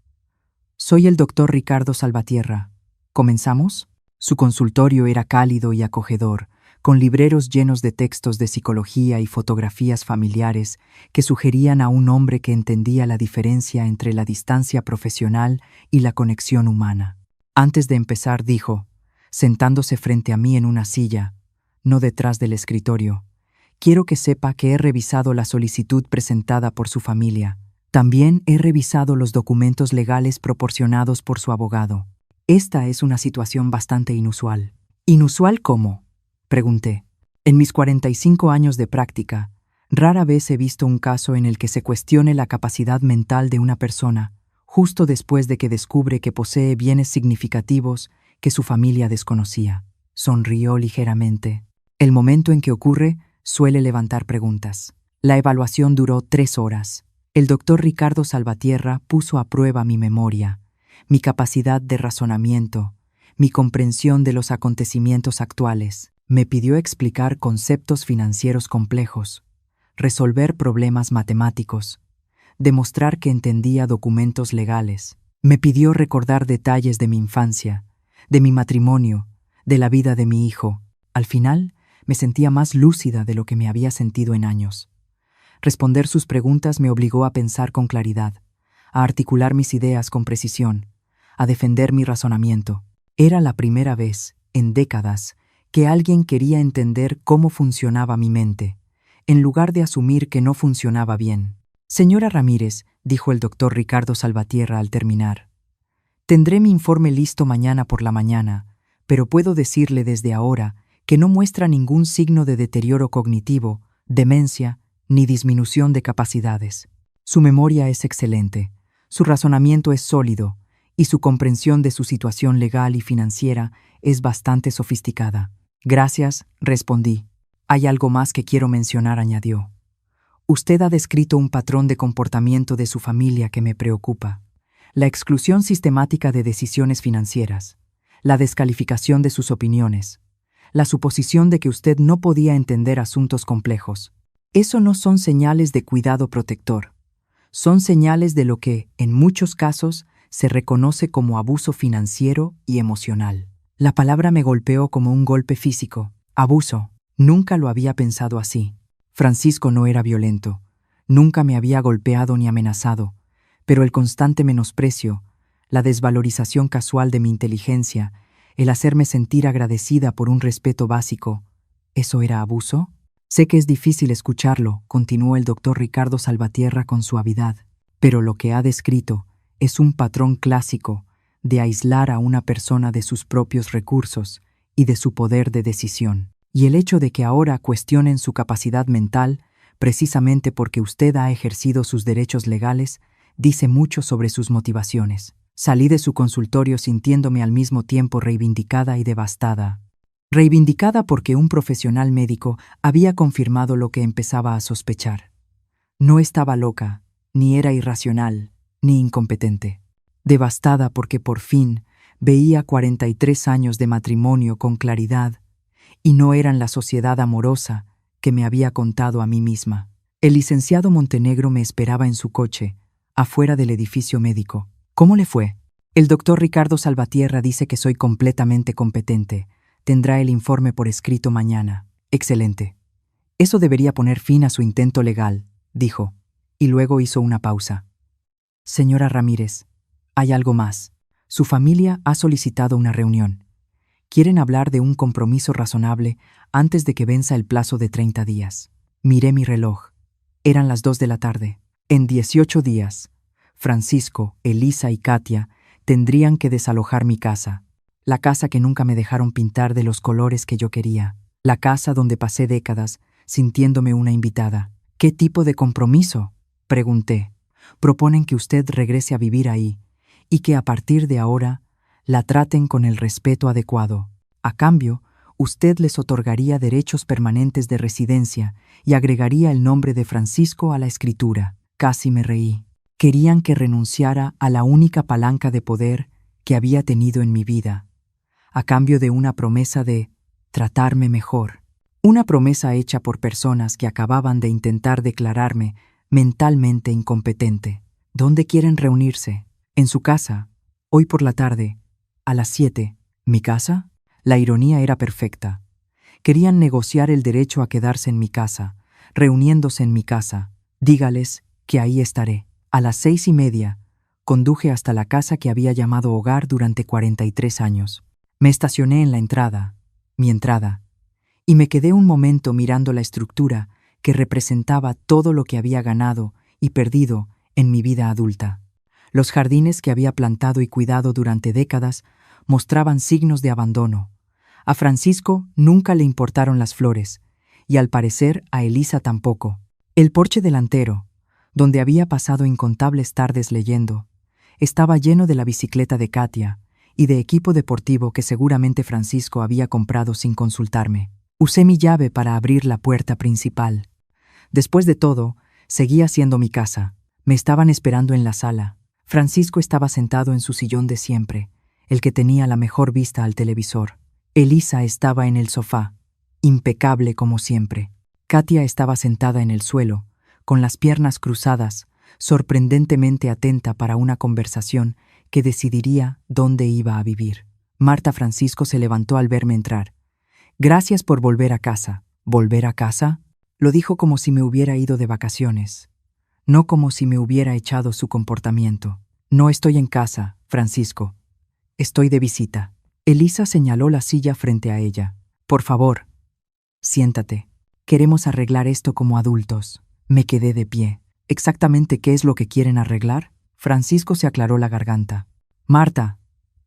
A: Soy el doctor Ricardo Salvatierra. ¿Comenzamos? Su consultorio era cálido y acogedor, con libreros llenos de textos de psicología y fotografías familiares que sugerían a un hombre que entendía la diferencia entre la distancia profesional y la conexión humana. Antes de empezar, dijo, sentándose frente a mí en una silla, no detrás del escritorio, quiero que sepa que he revisado la solicitud presentada por su familia. También he revisado los documentos legales proporcionados por su abogado. Esta es una situación bastante inusual. ¿Inusual cómo?, pregunté. En mis 45 años de práctica, rara vez he visto un caso en el que se cuestione la capacidad mental de una persona, justo después de que descubre que posee bienes significativos que su familia desconocía. Sonrió ligeramente. El momento en que ocurre suele levantar preguntas. La evaluación duró 3 horas. El doctor Ricardo Salvatierra puso a prueba mi memoria, mi capacidad de razonamiento, mi comprensión de los acontecimientos actuales. Me pidió explicar conceptos financieros complejos, resolver problemas matemáticos, demostrar que entendía documentos legales. Me pidió recordar detalles de mi infancia, de mi matrimonio, de la vida de mi hijo. Al final, me sentía más lúcida de lo que me había sentido en años. Responder sus preguntas me obligó a pensar con claridad, a articular mis ideas con precisión, a defender mi razonamiento. Era la primera vez, en décadas, que alguien quería entender cómo funcionaba mi mente, en lugar de asumir que no funcionaba bien. Señora Ramírez, dijo el doctor Ricardo Salvatierra al terminar, tendré mi informe listo mañana por la mañana, pero puedo decirle desde ahora que no muestra ningún signo de deterioro cognitivo, demencia, ni disminución de capacidades. Su memoria es excelente, su razonamiento es sólido, y su comprensión de su situación legal y financiera es bastante sofisticada. Gracias, respondí. Hay algo más que quiero mencionar, añadió. Usted ha descrito un patrón de comportamiento de su familia que me preocupa. La exclusión sistemática de decisiones financieras, la descalificación de sus opiniones, la suposición de que usted no podía entender asuntos complejos. Eso no son señales de cuidado protector. Son señales de lo que, en muchos casos, se reconoce como abuso financiero y emocional. La palabra me golpeó como un golpe físico. Abuso. Nunca lo había pensado así. Francisco no era violento. Nunca me había golpeado ni amenazado. Pero el constante menosprecio, la desvalorización casual de mi inteligencia, el hacerme sentir agradecida por un respeto básico, ¿eso era abuso? Sé que es difícil escucharlo, continuó el doctor Ricardo Salvatierra con suavidad, pero lo que ha descrito es un patrón clásico de aislar a una persona de sus propios recursos y de su poder de decisión. Y el hecho de que ahora cuestionen su capacidad mental, precisamente porque usted ha ejercido sus derechos legales, dice mucho sobre sus motivaciones. Salí de su consultorio sintiéndome al mismo tiempo reivindicada y devastada. Reivindicada porque un profesional médico había confirmado lo que empezaba a sospechar. No estaba loca, ni era irracional, ni incompetente. Devastada porque por fin veía 43 años de matrimonio con claridad, y no eran la sociedad amorosa que me había contado a mí misma. El licenciado Montenegro me esperaba en su coche, afuera del edificio médico. ¿Cómo le fue? El doctor Ricardo Salvatierra dice que soy completamente competente. Tendrá el informe por escrito mañana. Excelente. Eso debería poner fin a su intento legal, dijo, y luego hizo una pausa. Señora Ramírez, hay algo más. Su familia ha solicitado una reunión. Quieren hablar de un compromiso razonable antes de que venza el plazo de 30 días. Miré mi reloj. Eran las 2 de la tarde. En 18 días, Francisco, Elisa y Katia tendrían que desalojar mi casa. La casa que nunca me dejaron pintar de los colores que yo quería. La casa donde pasé décadas sintiéndome una invitada. ¿Qué tipo de compromiso?, pregunté. Proponen que usted regrese a vivir ahí y que a partir de ahora la traten con el respeto adecuado. A cambio, usted les otorgaría derechos permanentes de residencia y agregaría el nombre de Francisco a la escritura. Casi me reí. Querían que renunciara a la única palanca de poder que había tenido en mi vida, a cambio de una promesa de tratarme mejor. Una promesa hecha por personas que acababan de intentar declararme mentalmente incompetente. ¿Dónde quieren reunirse? En su casa, hoy por la tarde, a las 7. ¿Mi casa? La ironía era perfecta. Querían negociar el derecho a quedarse en mi casa, reuniéndose en mi casa. Dígales que ahí estaré. A las 6:30, conduje hasta la casa que había llamado hogar durante 43 años. Me estacioné en la entrada, mi entrada, y me quedé un momento mirando la estructura que representaba todo lo que había ganado y perdido en mi vida adulta. Los jardines que había plantado y cuidado durante décadas mostraban signos de abandono. A Francisco nunca le importaron las flores, y al parecer a Elisa tampoco. El porche delantero, donde había pasado incontables tardes leyendo, estaba lleno de la bicicleta de Katia y de equipo deportivo que seguramente Francisco había comprado sin consultarme. Usé mi llave para abrir la puerta principal. Después de todo, seguía siendo mi casa. Me estaban esperando en la sala. Francisco estaba sentado en su sillón de siempre, el que tenía la mejor vista al televisor. Elisa estaba en el sofá, impecable como siempre. Katia estaba sentada en el suelo, con las piernas cruzadas, sorprendentemente atenta para una conversación que decidiría dónde iba a vivir. Marta Francisco se levantó al verme entrar. «Gracias por volver a casa». ¿Volver a casa? Lo dijo como si me hubiera ido de vacaciones, no como si me hubiera echado su comportamiento. «No estoy en casa, Francisco. Estoy de visita». Elisa señaló la silla frente a ella. «Por favor, siéntate. Queremos arreglar esto como adultos». Me quedé de pie. ¿Exactamente qué es lo que quieren arreglar? Francisco se aclaró la garganta. «Marta,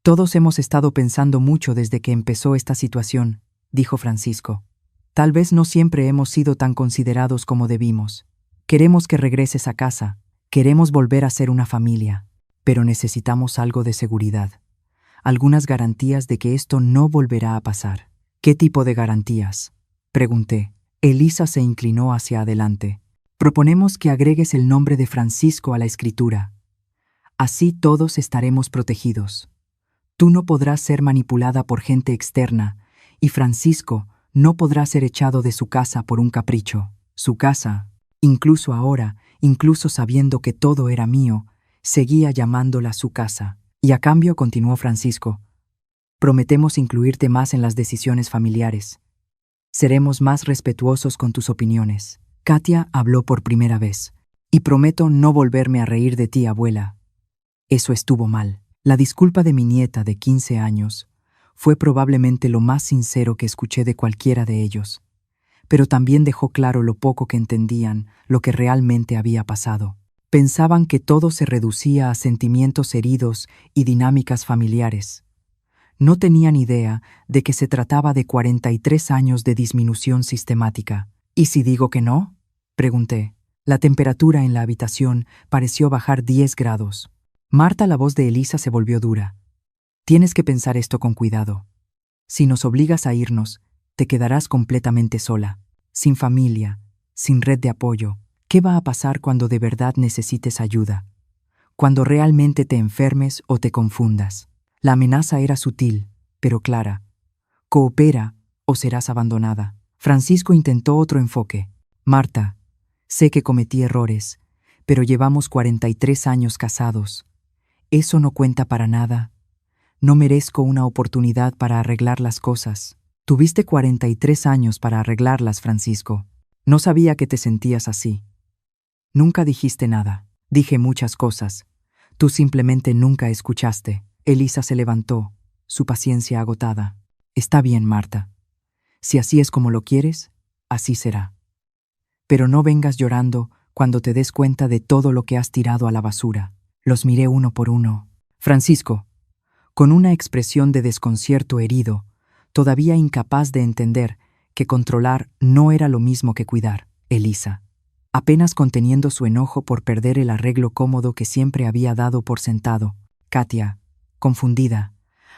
A: todos hemos estado pensando mucho desde que empezó esta situación», dijo Francisco. «Tal vez no siempre hemos sido tan considerados como debimos. Queremos que regreses a casa. Queremos volver a ser una familia. Pero necesitamos algo de seguridad. Algunas garantías de que esto no volverá a pasar». «¿Qué tipo de garantías?», pregunté. Elisa se inclinó hacia adelante. Proponemos que agregues el nombre de Francisco a la escritura. Así todos estaremos protegidos. Tú no podrás ser manipulada por gente externa, y Francisco no podrá ser echado de su casa por un capricho. Su casa, incluso ahora, incluso sabiendo que todo era mío, seguía llamándola su casa. Y a cambio, continuó Francisco, prometemos incluirte más en las decisiones familiares. Seremos más respetuosos con tus opiniones. Katia habló por primera vez. Y prometo no volverme a reír de ti, abuela. Eso estuvo mal. La disculpa de mi nieta de 15 años fue probablemente lo más sincero que escuché de cualquiera de ellos, pero también dejó claro lo poco que entendían lo que realmente había pasado. Pensaban que todo se reducía a sentimientos heridos y dinámicas familiares. No tenían idea de que se trataba de 43 años de disminución sistemática. ¿Y si digo que no?, pregunté. La temperatura en la habitación pareció bajar 10 grados. Marta, la voz de Elisa se volvió dura. Tienes que pensar esto con cuidado. Si nos obligas a irnos, te quedarás completamente sola, sin familia, sin red de apoyo. ¿Qué va a pasar cuando de verdad necesites ayuda? Cuando realmente te enfermes o te confundas. La amenaza era sutil, pero clara. Coopera o serás abandonada. Francisco intentó otro enfoque. Marta, sé que cometí errores, pero llevamos 43 años casados. Eso no cuenta para nada. No merezco una oportunidad para arreglar las cosas. Tuviste 43 años para arreglarlas, Francisco. No sabía que te sentías así. Nunca dijiste nada. Dije muchas cosas. Tú simplemente nunca escuchaste. Elisa se levantó, su paciencia agotada. Está bien, Marta. Si así es como lo quieres, así será. Pero no vengas llorando cuando te des cuenta de todo lo que has tirado a la basura. Los miré uno por uno. Francisco, con una expresión de desconcierto herido, todavía incapaz de entender que controlar no era lo mismo que cuidar. Elisa, apenas conteniendo su enojo por perder el arreglo cómodo que siempre había dado por sentado. Katia, confundida,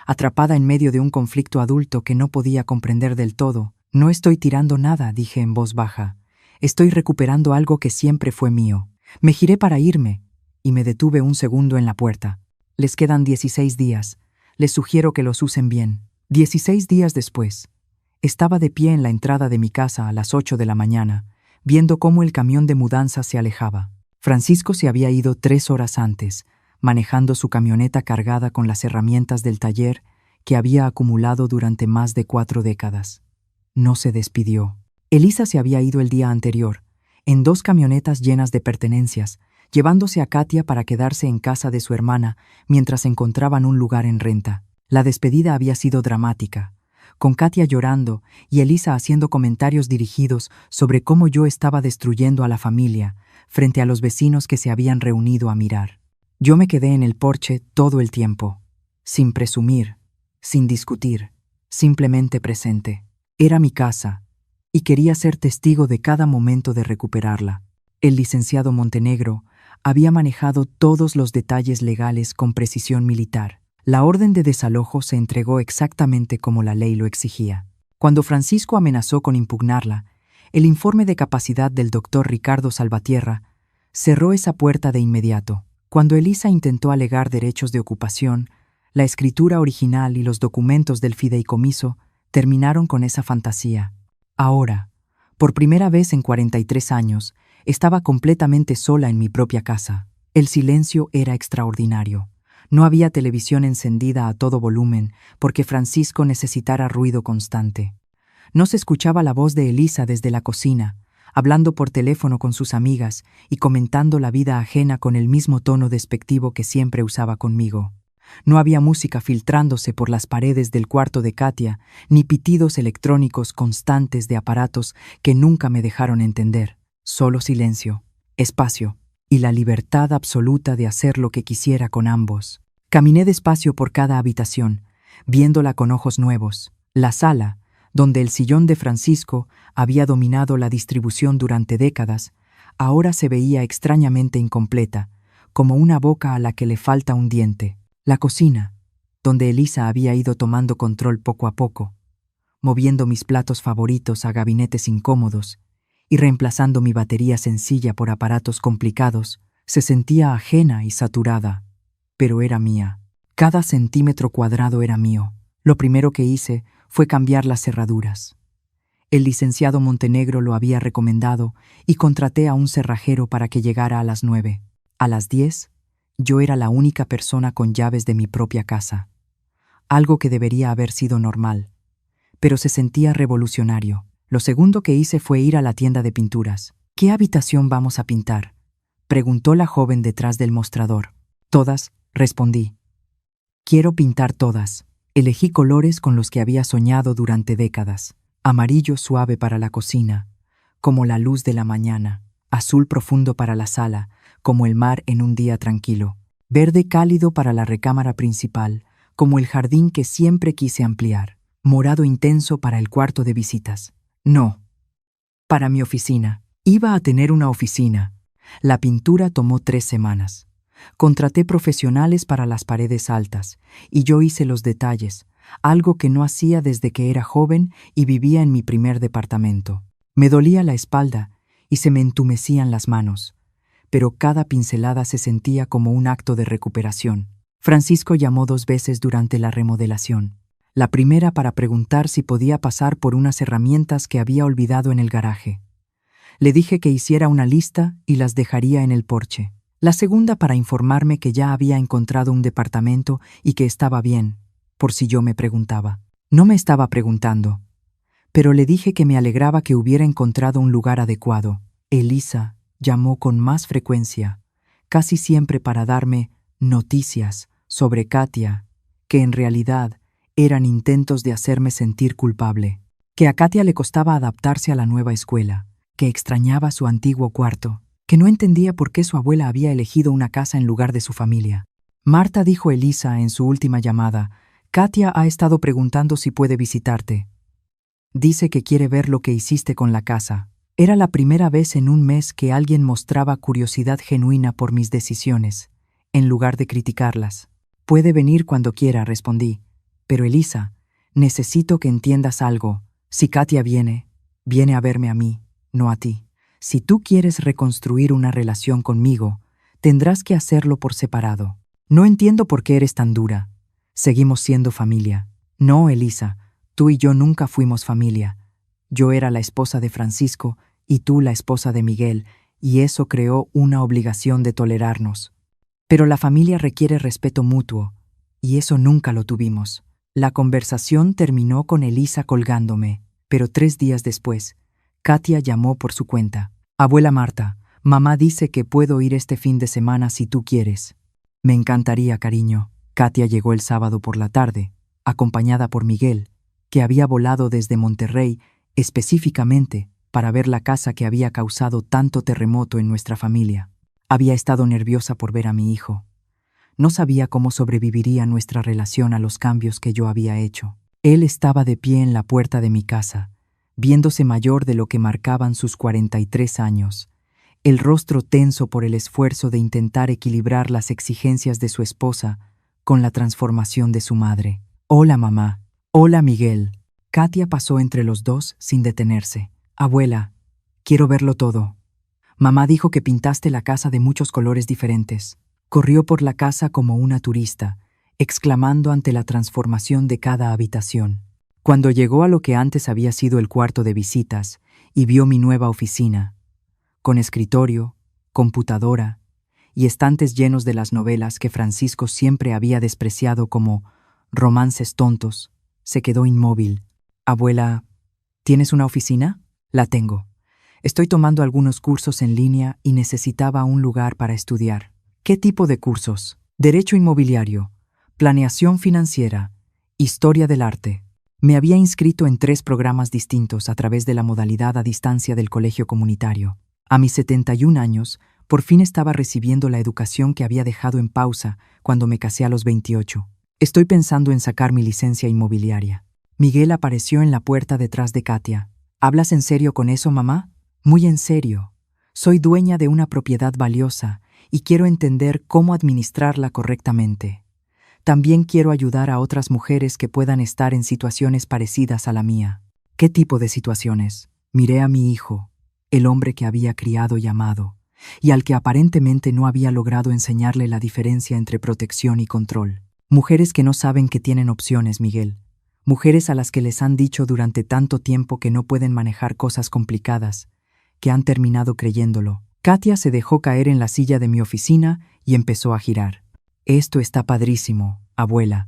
A: atrapada en medio de un conflicto adulto que no podía comprender del todo. No estoy tirando nada, dije en voz baja. Estoy recuperando algo que siempre fue mío. Me giré para irme, y me detuve un segundo en la puerta. Les quedan 16 días. Les sugiero que los usen bien. 16 días después, estaba de pie en la entrada de mi casa a las 8 de la mañana, viendo cómo el camión de mudanza se alejaba. Francisco se había ido 3 horas antes, manejando su camioneta cargada con las herramientas del taller que había acumulado durante más de 4 décadas. No se despidió. Elisa se había ido el día anterior, en 2 camionetas llenas de pertenencias, llevándose a Katia para quedarse en casa de su hermana mientras encontraban un lugar en renta. La despedida había sido dramática, con Katia llorando y Elisa haciendo comentarios dirigidos sobre cómo yo estaba destruyendo a la familia frente a los vecinos que se habían reunido a mirar. Yo me quedé en el porche todo el tiempo, sin presumir, sin discutir, simplemente presente. Era mi casa, y quería ser testigo de cada momento de recuperarla. El licenciado Montenegro había manejado todos los detalles legales con precisión militar. La orden de desalojo se entregó exactamente como la ley lo exigía. Cuando Francisco amenazó con impugnarla, el informe de capacidad del doctor Ricardo Salvatierra cerró esa puerta de inmediato. Cuando Elisa intentó alegar derechos de ocupación, la escritura original y los documentos del fideicomiso terminaron con esa fantasía. Ahora, por primera vez en 43 años, estaba completamente sola en mi propia casa. El silencio era extraordinario. No había televisión encendida a todo volumen porque Francisco necesitara ruido constante. No se escuchaba la voz de Elisa desde la cocina, hablando por teléfono con sus amigas y comentando la vida ajena con el mismo tono despectivo que siempre usaba conmigo. No había música filtrándose por las paredes del cuarto de Katia, ni pitidos electrónicos constantes de aparatos que nunca me dejaron entender. Solo silencio, espacio y la libertad absoluta de hacer lo que quisiera con ambos. Caminé despacio por cada habitación, viéndola con ojos nuevos. La sala, donde el sillón de Francisco había dominado la distribución durante décadas, ahora se veía extrañamente incompleta, como una boca a la que le falta un diente. La cocina, donde Elisa había ido tomando control poco a poco, moviendo mis platos favoritos a gabinetes incómodos y reemplazando mi batería sencilla por aparatos complicados, se sentía ajena y saturada, pero era mía. Cada centímetro cuadrado era mío. Lo primero que hice fue cambiar las cerraduras. El licenciado Montenegro lo había recomendado y contraté a un cerrajero para que llegara a las 9. A las 10, yo era la única persona con llaves de mi propia casa. Algo que debería haber sido normal, pero se sentía revolucionario. Lo segundo que hice fue ir a la tienda de pinturas. ¿Qué habitación vamos a pintar?, preguntó la joven detrás del mostrador. Todas, respondí. Quiero pintar todas. Elegí colores con los que había soñado durante décadas. Amarillo suave para la cocina, como la luz de la mañana. Azul profundo para la sala, como el mar en un día tranquilo. Verde cálido para la recámara principal, como el jardín que siempre quise ampliar. Morado intenso para el cuarto de visitas. No, para mi oficina. Iba a tener una oficina. La pintura tomó 3 semanas. Contraté profesionales para las paredes altas, y yo hice los detalles, algo que no hacía desde que era joven y vivía en mi primer departamento. Me dolía la espalda y se me entumecían las manos, pero cada pincelada se sentía como un acto de recuperación. Francisco llamó 2 veces durante la remodelación. La primera para preguntar si podía pasar por unas herramientas que había olvidado en el garaje. Le dije que hiciera una lista y las dejaría en el porche. La segunda para informarme que ya había encontrado un departamento y que estaba bien, por si yo me preguntaba. No me estaba preguntando, pero le dije que me alegraba que hubiera encontrado un lugar adecuado. Elisa llamó con más frecuencia, casi siempre para darme noticias sobre Katia, que en realidad eran intentos de hacerme sentir culpable. Que a Katia le costaba adaptarse a la nueva escuela, que extrañaba su antiguo cuarto, que no entendía por qué su abuela había elegido una casa en lugar de su familia. Marta, dijo Elisa en su última llamada, Katia ha estado preguntando si puede visitarte. Dice que quiere ver lo que hiciste con la casa. Era la primera vez en un mes que alguien mostraba curiosidad genuina por mis decisiones, en lugar de criticarlas. Puede venir cuando quiera, respondí. Pero Elisa, necesito que entiendas algo. Si Katia viene a verme a mí, no a ti. Si tú quieres reconstruir una relación conmigo, tendrás que hacerlo por separado. No entiendo por qué eres tan dura. Seguimos siendo familia. No, Elisa, tú y yo nunca fuimos familia. Yo era la esposa de Francisco y tú la esposa de Miguel, y eso creó una obligación de tolerarnos. Pero la familia requiere respeto mutuo, y eso nunca lo tuvimos. La conversación terminó con Elisa colgándome, pero 3 días después, Katia llamó por su cuenta. Abuela Marta, mamá dice que puedo ir este fin de semana si tú quieres. Me encantaría, cariño. Katia llegó el sábado por la tarde, acompañada por Miguel, que había volado desde Monterrey específicamente para ver la casa que había causado tanto terremoto en nuestra familia. Había estado nerviosa por ver a mi hijo. No sabía cómo sobreviviría nuestra relación a los cambios que yo había hecho. Él estaba de pie en la puerta de mi casa, viéndose mayor de lo que marcaban sus 43 años, el rostro tenso por el esfuerzo de intentar equilibrar las exigencias de su esposa con la transformación de su madre. Hola, mamá. Hola, Miguel. Katia pasó entre los dos sin detenerse. Abuela, quiero verlo todo. Mamá dijo que pintaste la casa de muchos colores diferentes. Corrió por la casa como una turista, exclamando ante la transformación de cada habitación. Cuando llegó a lo que antes había sido el cuarto de visitas y vio mi nueva oficina, con escritorio, computadora y estantes llenos de las novelas que Francisco siempre había despreciado como romances tontos, se quedó inmóvil. Abuela, ¿tienes una oficina? La tengo. Estoy tomando algunos cursos en línea y necesitaba un lugar para estudiar. ¿Qué tipo de cursos? Derecho inmobiliario, planeación financiera, historia del arte. Me había inscrito en 3 programas distintos a través de la modalidad a distancia del colegio comunitario. A mis 71 años, por fin estaba recibiendo la educación que había dejado en pausa cuando me casé a los 28. Estoy pensando en sacar mi licencia inmobiliaria. Miguel apareció en la puerta detrás de Katia. ¿Hablas en serio con eso, mamá? Muy en serio. Soy dueña de una propiedad valiosa y quiero entender cómo administrarla correctamente. También quiero ayudar a otras mujeres que puedan estar en situaciones parecidas a la mía. ¿Qué tipo de situaciones? Miré a mi hijo. el hombre que había criado y amado, y al que aparentemente no había logrado enseñarle la diferencia entre protección y control. Mujeres que no saben que tienen opciones, Miguel. Mujeres a las que les han dicho durante tanto tiempo que no pueden manejar cosas complicadas, que han terminado creyéndolo. Katia se dejó caer en la silla de mi oficina y empezó a girar. Esto está padrísimo, abuela.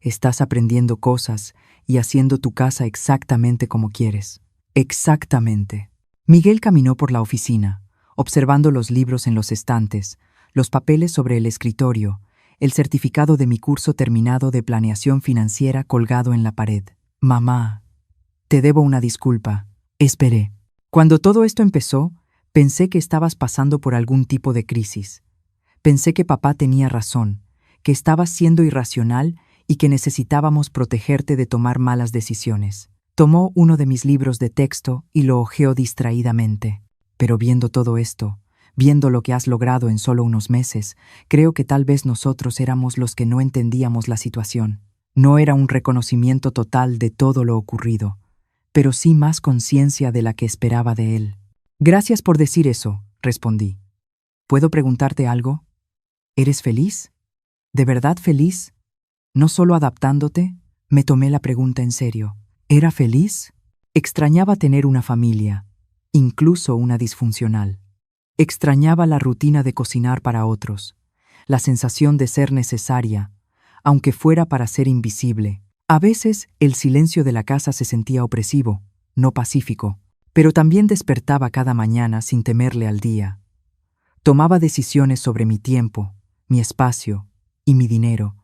A: Estás aprendiendo cosas y haciendo tu casa exactamente como quieres. Exactamente. Miguel caminó por la oficina, observando los libros en los estantes, los papeles sobre el escritorio, el certificado de mi curso terminado de planeación financiera colgado en la pared. Mamá, te debo una disculpa. Esperé. Cuando todo esto empezó, pensé que estabas pasando por algún tipo de crisis. Pensé que papá tenía razón, que estabas siendo irracional y que necesitábamos protegerte de tomar malas decisiones. Tomó uno de mis libros de texto y lo hojeó distraídamente. Pero viendo todo esto, viendo lo que has logrado en solo unos meses, creo que tal vez nosotros éramos los que no entendíamos la situación. No era un reconocimiento total de todo lo ocurrido, pero sí más conciencia de la que esperaba de él. Gracias por decir eso, respondí. ¿Puedo preguntarte algo? ¿Eres feliz? ¿De verdad feliz? ¿No solo adaptándote? Me tomé la pregunta en serio. ¿Era feliz? Extrañaba tener una familia, incluso una disfuncional. Extrañaba la rutina de cocinar para otros, la sensación de ser necesaria, aunque fuera para ser invisible. A veces el silencio de la casa se sentía opresivo, no pacífico, pero también despertaba cada mañana sin temerle al día. Tomaba decisiones sobre mi tiempo, mi espacio y mi dinero,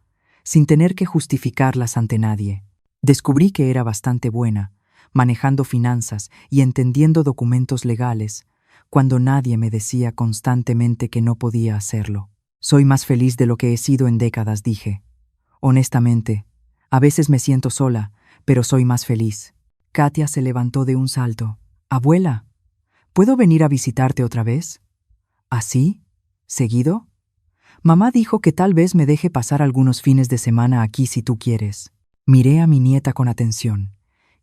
A: sin tener que justificarlas ante nadie. Descubrí que era bastante buena, manejando finanzas y entendiendo documentos legales, cuando nadie me decía constantemente que no podía hacerlo. Soy más feliz de lo que he sido en décadas, dije. Honestamente, a veces me siento sola, pero soy más feliz. Katia se levantó de un salto. Abuela, ¿puedo venir a visitarte otra vez? ¿Así? ¿Seguido? Mamá dijo que tal vez me deje pasar algunos fines de semana aquí si tú quieres. Miré a mi nieta con atención.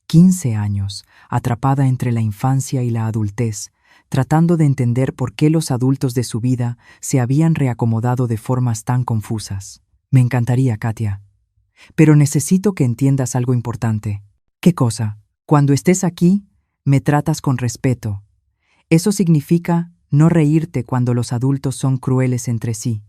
A: 15 años, atrapada entre la infancia y la adultez, tratando de entender por qué los adultos de su vida se habían reacomodado de formas tan confusas. Me encantaría, Katia. Pero necesito que entiendas algo importante. ¿Qué cosa? Cuando estés aquí, me tratas con respeto. Eso significa no reírte cuando los adultos son crueles entre sí.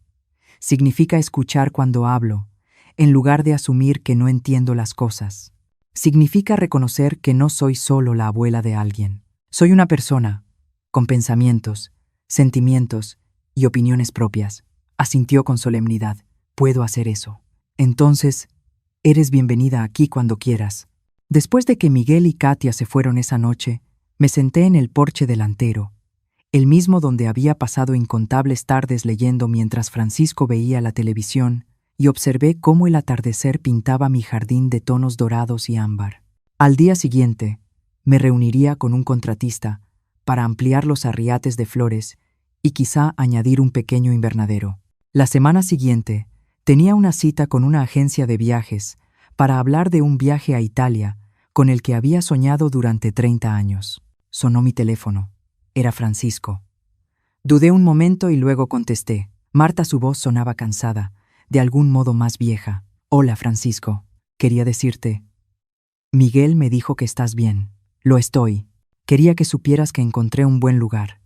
A: Significa escuchar cuando hablo, en lugar de asumir que no entiendo las cosas. Significa reconocer que no soy solo la abuela de alguien. Soy una persona, con pensamientos, sentimientos y opiniones propias. Asintió con solemnidad. Puedo hacer eso. Entonces, eres bienvenida aquí cuando quieras. Después de que Miguel y Katia se fueron esa noche, me senté en el porche delantero, el mismo donde había pasado incontables tardes leyendo mientras Francisco veía la televisión, y observé cómo el atardecer pintaba mi jardín de tonos dorados y ámbar. Al día siguiente, me reuniría con un contratista para ampliar los arriates de flores y quizá añadir un pequeño invernadero. La semana siguiente, tenía una cita con una agencia de viajes para hablar de un viaje a Italia con el que había soñado durante 30 años. Sonó mi teléfono. Era Francisco. Dudé un momento y luego contesté. Marta, su voz sonaba cansada, de algún modo más vieja. Hola, Francisco. Quería decirte. Miguel me dijo que estás bien. Lo estoy. Quería que supieras que encontré un buen lugar.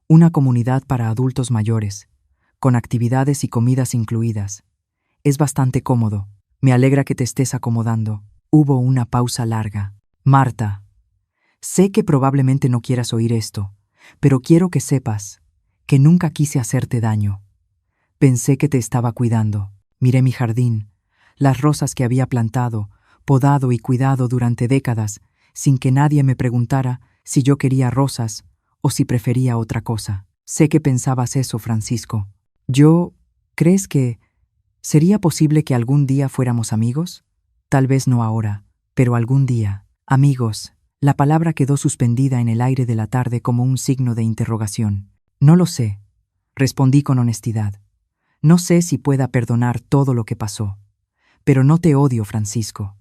A: Una comunidad para adultos mayores, con actividades y comidas incluidas. Es bastante cómodo. Me alegra que te estés acomodando. Hubo una pausa larga. Marta, sé que probablemente no quieras oír esto, pero quiero que sepas que nunca quise hacerte daño. Pensé que te estaba cuidando. Miré mi jardín, las rosas que había plantado, podado y cuidado durante décadas, sin que nadie me preguntara si yo quería rosas o si prefería otra cosa. Sé que pensabas eso, Francisco. ¿Crees que sería posible que algún día fuéramos amigos? Tal vez no ahora, pero algún día. Amigos. La palabra quedó suspendida en el aire de la tarde como un signo de interrogación. No lo sé, respondí con honestidad. No sé si pueda perdonar todo lo que pasó. Pero no te odio, Francisco.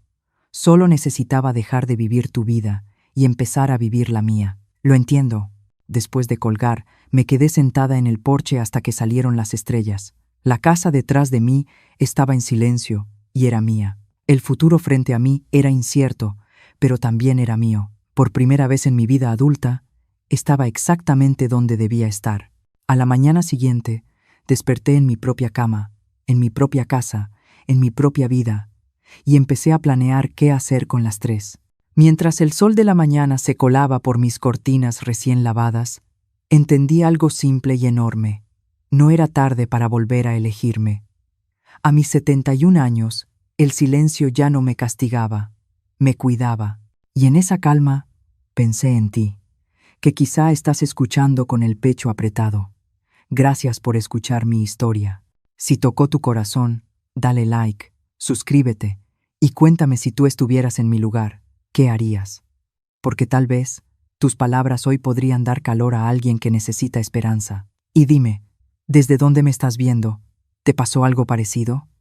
A: Solo necesitaba dejar de vivir tu vida y empezar a vivir la mía. Lo entiendo. Después de colgar, me quedé sentada en el porche hasta que salieron las estrellas. La casa detrás de mí estaba en silencio y era mía. El futuro frente a mí era incierto, pero también era mío. Por primera vez en mi vida adulta, estaba exactamente donde debía estar. A la mañana siguiente, desperté en mi propia cama, en mi propia casa, en mi propia vida, y empecé a planear qué hacer con las 3. Mientras el sol de la mañana se colaba por mis cortinas recién lavadas, entendí algo simple y enorme. No era tarde para volver a elegirme. A mis 71 años, el silencio ya no me castigaba, me cuidaba. Y en esa calma, pensé en ti, que quizá estás escuchando con el pecho apretado. Gracias por escuchar mi historia. Si tocó tu corazón, dale like, suscríbete y cuéntame si tú estuvieras en mi lugar, ¿qué harías? Porque tal vez tus palabras hoy podrían dar calor a alguien que necesita esperanza. Y dime, ¿desde dónde me estás viendo? ¿Te pasó algo parecido?